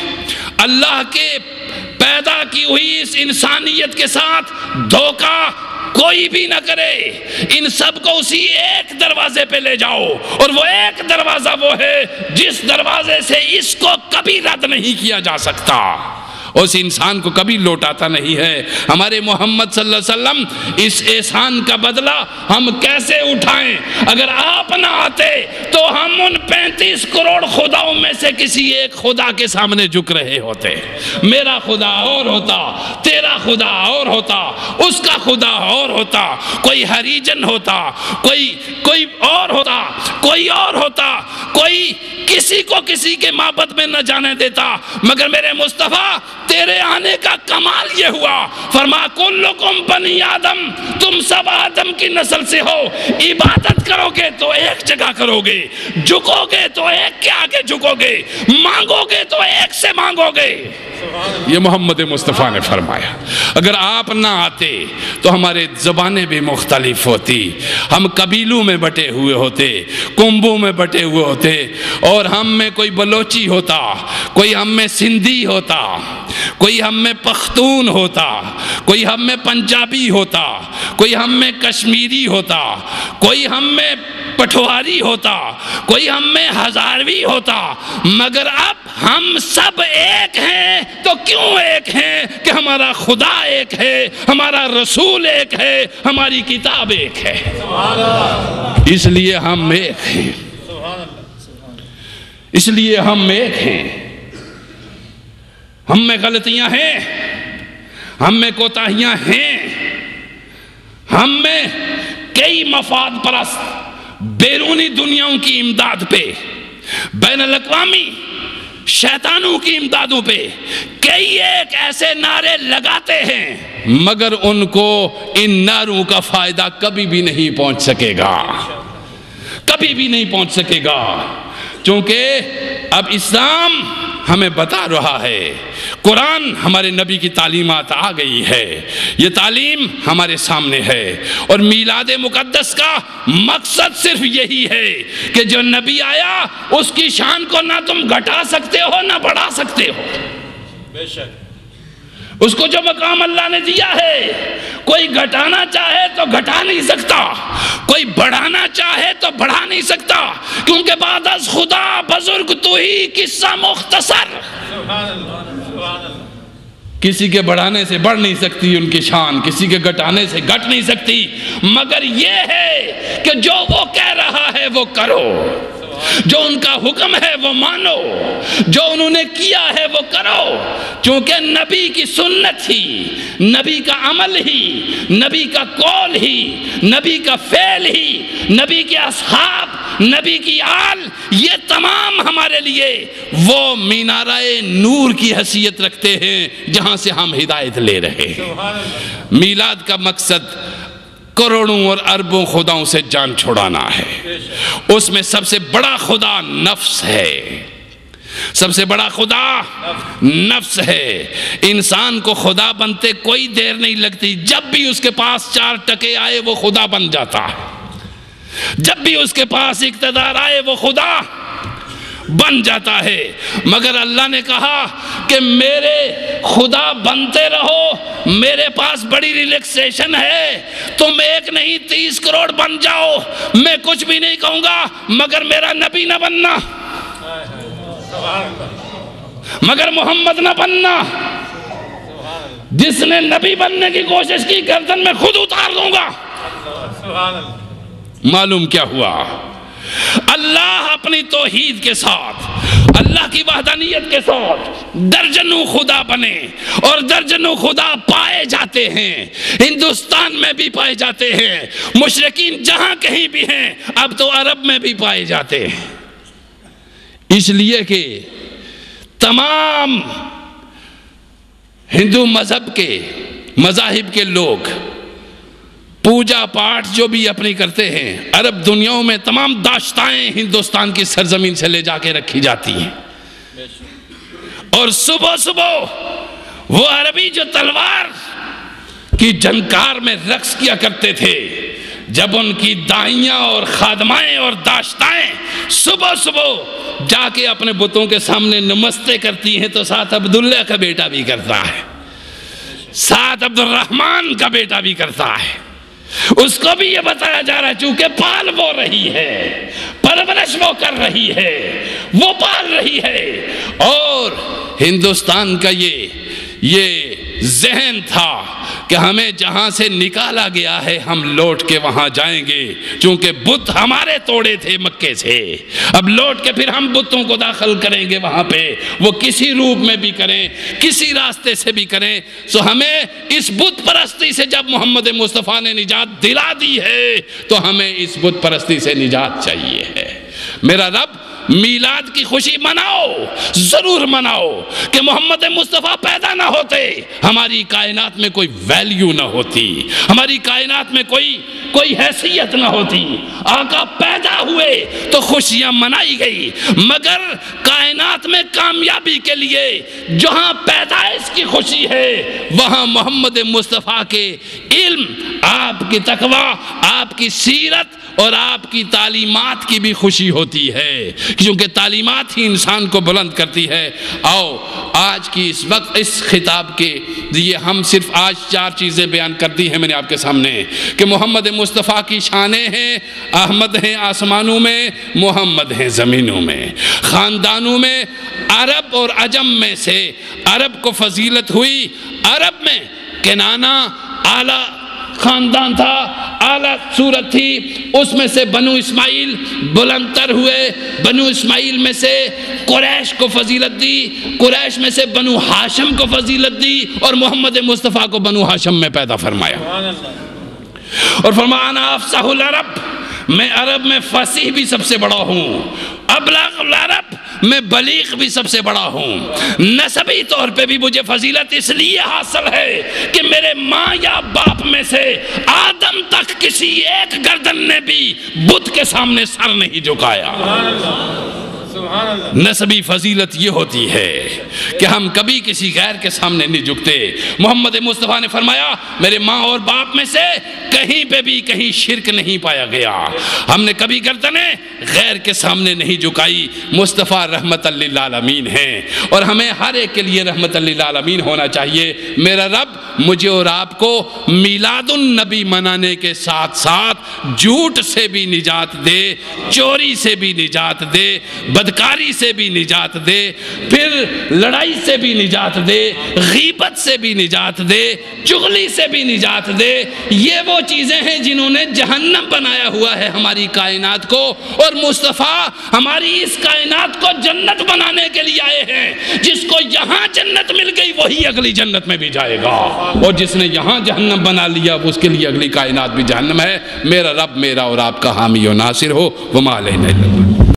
اللہ کے پیدا کی ہوئی اس انسانیت کے ساتھ دھوکہ کوئی بھی نہ کرے۔ ان سب کو اسی ایک دروازے پہ لے جاؤ، اور وہ ایک دروازہ وہ ہے جس دروازے سے اس کو کبھی رد نہیں کیا جا سکتا، اس انسان کو کبھی لوٹاتا نہیں ہے۔ ہمارے محمد صلی اللہ علیہ وسلم اس احسان کا بدلہ ہم کیسے اٹھائیں؟ اگر آپ نہ آتے تو ہم ان 35 کروڑ خداؤں میں سے کسی ایک خدا کے سامنے جھک رہے ہوتے۔ میرا خدا اور ہوتا، تیرا خدا اور ہوتا، اس کا خدا اور ہوتا، کوئی ہریجن ہوتا، کوئی اور ہوتا، کوئی اور ہوتا، کوئی کسی کو کسی کے معبد میں نہ جانے دیتا، مگر میرے مصطفیٰ تیرے آنے کا کمال یہ ہوا، فرما کلکم بنی آدم، تم سب آدم کی نسل سے ہو، عبادت کرو گے تو ایک جگہ کرو گے، جھکو گے تو ایک کے آگے جھکو گے، مانگو گے تو ایک سے مانگو گے۔ یہ محمد مصطفیٰ نے فرمایا۔ اگر آپ نہ آتے تو ہمارے زبانیں بھی مختلف ہوتی، ہم قبیلوں میں بٹے ہوئے ہوتے، کنبوں میں بٹے ہوئے ہوتے، اور ہم میں کوئی بلوچی ہوتا، کوئی ہم میں سندھی ہوتا، کوئی ہم میں پختون ہوتا، کوئی ہم میں پنجابی ہوتا، کوئی ہم میں کشمیری ہوتا، کوئی ہم میں پٹھواری ہوتا، کوئی ہم میں ہزاروی ہوتا، مگر اب ہم سب ایک ہیں۔ تو کیوں ایک ہیں؟ کہ ہمارا خدا ایک ہے، ہمارا رسول ایک ہے، ہماری کتاب ایک ہے، اس لیے ہم ایک ہیں، اس لیے ہم ایک ہیں۔ ہم میں غلطیاں ہیں، ہم میں کوتاہیاں ہیں، ہم میں کئی مفاد پرست بیرونی دنیاؤں کی امداد پہ، بین الاقوامی شیطانوں کی امدادوں پہ کئی ایک ایسے نعرے لگاتے ہیں، مگر ان کو ان نعروں کا فائدہ کبھی بھی نہیں پہنچ سکے گا، کبھی بھی نہیں پہنچ سکے گا، چونکہ اب اسلام ہمیں بتا رہا ہے، قرآن ہمارے نبی کی تعلیمات آ گئی ہے، یہ تعلیم ہمارے سامنے ہے، اور میلاد مقدس کا مقصد صرف یہی ہے کہ جو نبی آیا اس کی شان کو نہ تم گھٹا سکتے ہو نہ بڑھا سکتے ہو، بے شک اس کو جو مقام اللہ نے دیا ہے کوئی گھٹانا چاہے تو گھٹا نہیں سکتا، کوئی بڑھانا چاہے تو بڑھا نہیں سکتا، کیونکہ بعد از خدا بزرگ تو ہی قصہ مختصر۔ کسی کے بڑھانے سے بڑھ نہیں سکتی ان کی شان، کسی کے گھٹانے سے گھٹ نہیں سکتی، مگر یہ ہے کہ جو وہ کہہ رہا ہے وہ کرو، جو ان کا حکم ہے وہ مانو، جو انہوں نے کیا ہے وہ کرو، چونکہ نبی کی سنت ہی، نبی کا عمل ہی، نبی کا قول ہی، نبی کا فعل ہی، نبی کے اصحاب، نبی کی آل، یہ تمام ہمارے لیے وہ مینارہ نور کی حیثیت رکھتے ہیں جہاں سے ہم ہدایت لے رہے ہیں۔ میلاد کا مقصد کروڑوں اور اربوں خداؤں سے جان چھڑانا ہے، اس میں سب سے بڑا خدا نفس ہے، سب سے بڑا خدا نفس ہے۔ انسان کو خدا بنتے کوئی دیر نہیں لگتی، جب بھی اس کے پاس 4 ٹکے آئے وہ خدا بن جاتا ہے، جب بھی اس کے پاس اقتدار آئے وہ خدا بن جاتا ہے، مگر اللہ نے کہا کہ میرے خدا بنتے رہو، میرے پاس بڑی ریلیکسیشن ہے، تم 1 نہیں 30 کروڑ بن جاؤ، میں کچھ بھی نہیں کہوں گا، مگر میرا نبی نہ بننا، مگر محمد نہ بننا، جس نے نبی بننے کی کوشش کی گردن میں خود اتار دوں گا۔ معلوم کیا ہوا؟ اللہ اپنی توحید کے ساتھ، اللہ کی وحدانیت کے ساتھ درجنوں خدا بنے، اور درجنوں خدا پائے جاتے ہیں، ہندوستان میں بھی پائے جاتے ہیں، مشرکین جہاں کہیں بھی ہیں، اب تو عرب میں بھی پائے جاتے ہیں، اس لیے کہ تمام ہندو مذہب کے مذاہب کے لوگ پوجا پاٹ جو بھی اپنی کرتے ہیں، عرب دنیاوں میں تمام داشتائیں ہندوستان کی سرزمین سے لے جا کے رکھی جاتی ہیں، اور صبح صبح وہ عربی جو تلوار کی جھنکار میں رقص کیا کرتے تھے، جب ان کی دائیاں اور خادمائیں اور داشتائیں صبح صبح جا کے اپنے بتوں کے سامنے نمستے کرتی ہیں، تو ساتھ عبداللہ کا بیٹا بھی کرتا ہے، ساتھ عبد الرحمن کا بیٹا بھی کرتا ہے، اس کو بھی یہ بتایا جا رہا ہے، چونکہ پال وہ رہی ہے، پرورش وہ کر رہی ہے، وہ پال رہی ہے، اور ہندوستان کا یہ ذہن تھا کہ ہمیں جہاں سے نکالا گیا ہے ہم لوٹ کے وہاں جائیں گے، چونکہ بت ہمارے توڑے تھے مکے سے، اب لوٹ کے پھر ہم بتوں کو داخل کریں گے وہاں پہ، وہ کسی روپ میں بھی کریں، کسی راستے سے بھی کریں، سو ہمیں اس بت پرستی سے جب محمد مصطفیٰ نے نجات دلا دی ہے تو ہمیں اس بت پرستی سے نجات چاہیے ہے۔ میرا رب میلاد کی خوشی مناؤ، ضرور مناؤ کہ محمد مصطفیٰ پیدا نہ ہوتے ہماری کائنات میں کوئی ویلیو نہ ہوتی، ہماری کائنات میں کوئی حیثیت نہ ہوتی۔ آقا پیدا ہوئے تو خوشیاں منائی گئی، مگر کائنات میں کامیابی کے لیے جہاں پیدائش کی خوشی ہے وہاں محمد مصطفیٰ کے علم، آپ کی تقوی، آپ کی سیرت اور آپ کی تعلیمات کی بھی خوشی ہوتی ہے، کیونکہ تعلیمات ہی انسان کو بلند کرتی ہے۔ آؤ آج کی اس وقت اس خطاب کے لیے ہم صرف آج 4 چیزیں بیان کر دی ہیں میں نے آپ کے سامنے، کہ محمد مصطفیٰ کی شانیں ہیں، احمد ہیں آسمانوں میں، محمد ہیں زمینوں میں، خاندانوں میں عرب اور عجم میں سے عرب کو فضیلت ہوئی۔ عرب میں کنانہ اعلیٰ خاندان تھا، اعلیٰ صورت تھی، اس میں سے بنو اسماعیل بلند تر ہوئے، بنو اسماعیل میں سے قریش کو فضیلت دی، قریش میں سے بنو ہاشم کو فضیلت دی، اور محمد مصطفیٰ کو بنو ہاشم میں پیدا فرمایا اور فرمایا انا افصح العرب، میں عرب میں فصیح بھی سب سے بڑا ہوں، ابلغ العرب میں بلیغ بھی سب سے بڑا ہوں۔ نسبی طور پہ بھی مجھے فضیلت اس لیے حاصل ہے کہ میرے ماں یا باپ میں سے آدم تک کسی ایک گردن نے بھی بت کے سامنے سر نہیں جھکایا۔ نسبی فضیلت یہ ہوتی ہے کہ ہم کبھی کسی غیر کے سامنے نہیں جھکتے۔ محمد مصطفیٰ نے فرمایا میرے ماں اور باپ میں سے کہیں پہ بھی کہیں شرک نہیں پایا گیا، ہم نے کبھی گردنیں غیر کے سامنے نہیں جھکائی۔ مصطفیٰ رحمت للعالمین ہیں اور ہمیں ہر ایک کے لیے رحمت للعالمین ہونا چاہیے۔ میرا رب مجھے اور آپ کو میلاد النبی منانے کے ساتھ ساتھ جھوٹ سے بھی نجات دے، چوری سے بھی نجات دے، بدکاری سے بھی نجات دے، پھر لڑائی سے بھی نجات دے، غیبت سے بھی نجات دے، چغلی سے بھی نجات دے۔ یہ وہ چیزیں ہیں جنہوں نے جہنم بنایا ہوا ہے ہماری کائنات کو، اور مصطفیٰ ہماری اس کائنات کو جنت بنانے کے لیے آئے ہیں۔ جس کو یہاں جنت مل گئی وہی اگلی جنت میں بھی جائے گا، اور جس نے یہاں جہنم بنا لیا اس کے لیے اگلی کائنات بھی جہنم ہے۔ میرا رب میرا اور آپ کا حامی و ناصر ہو۔ وما علینا الا البلاغ۔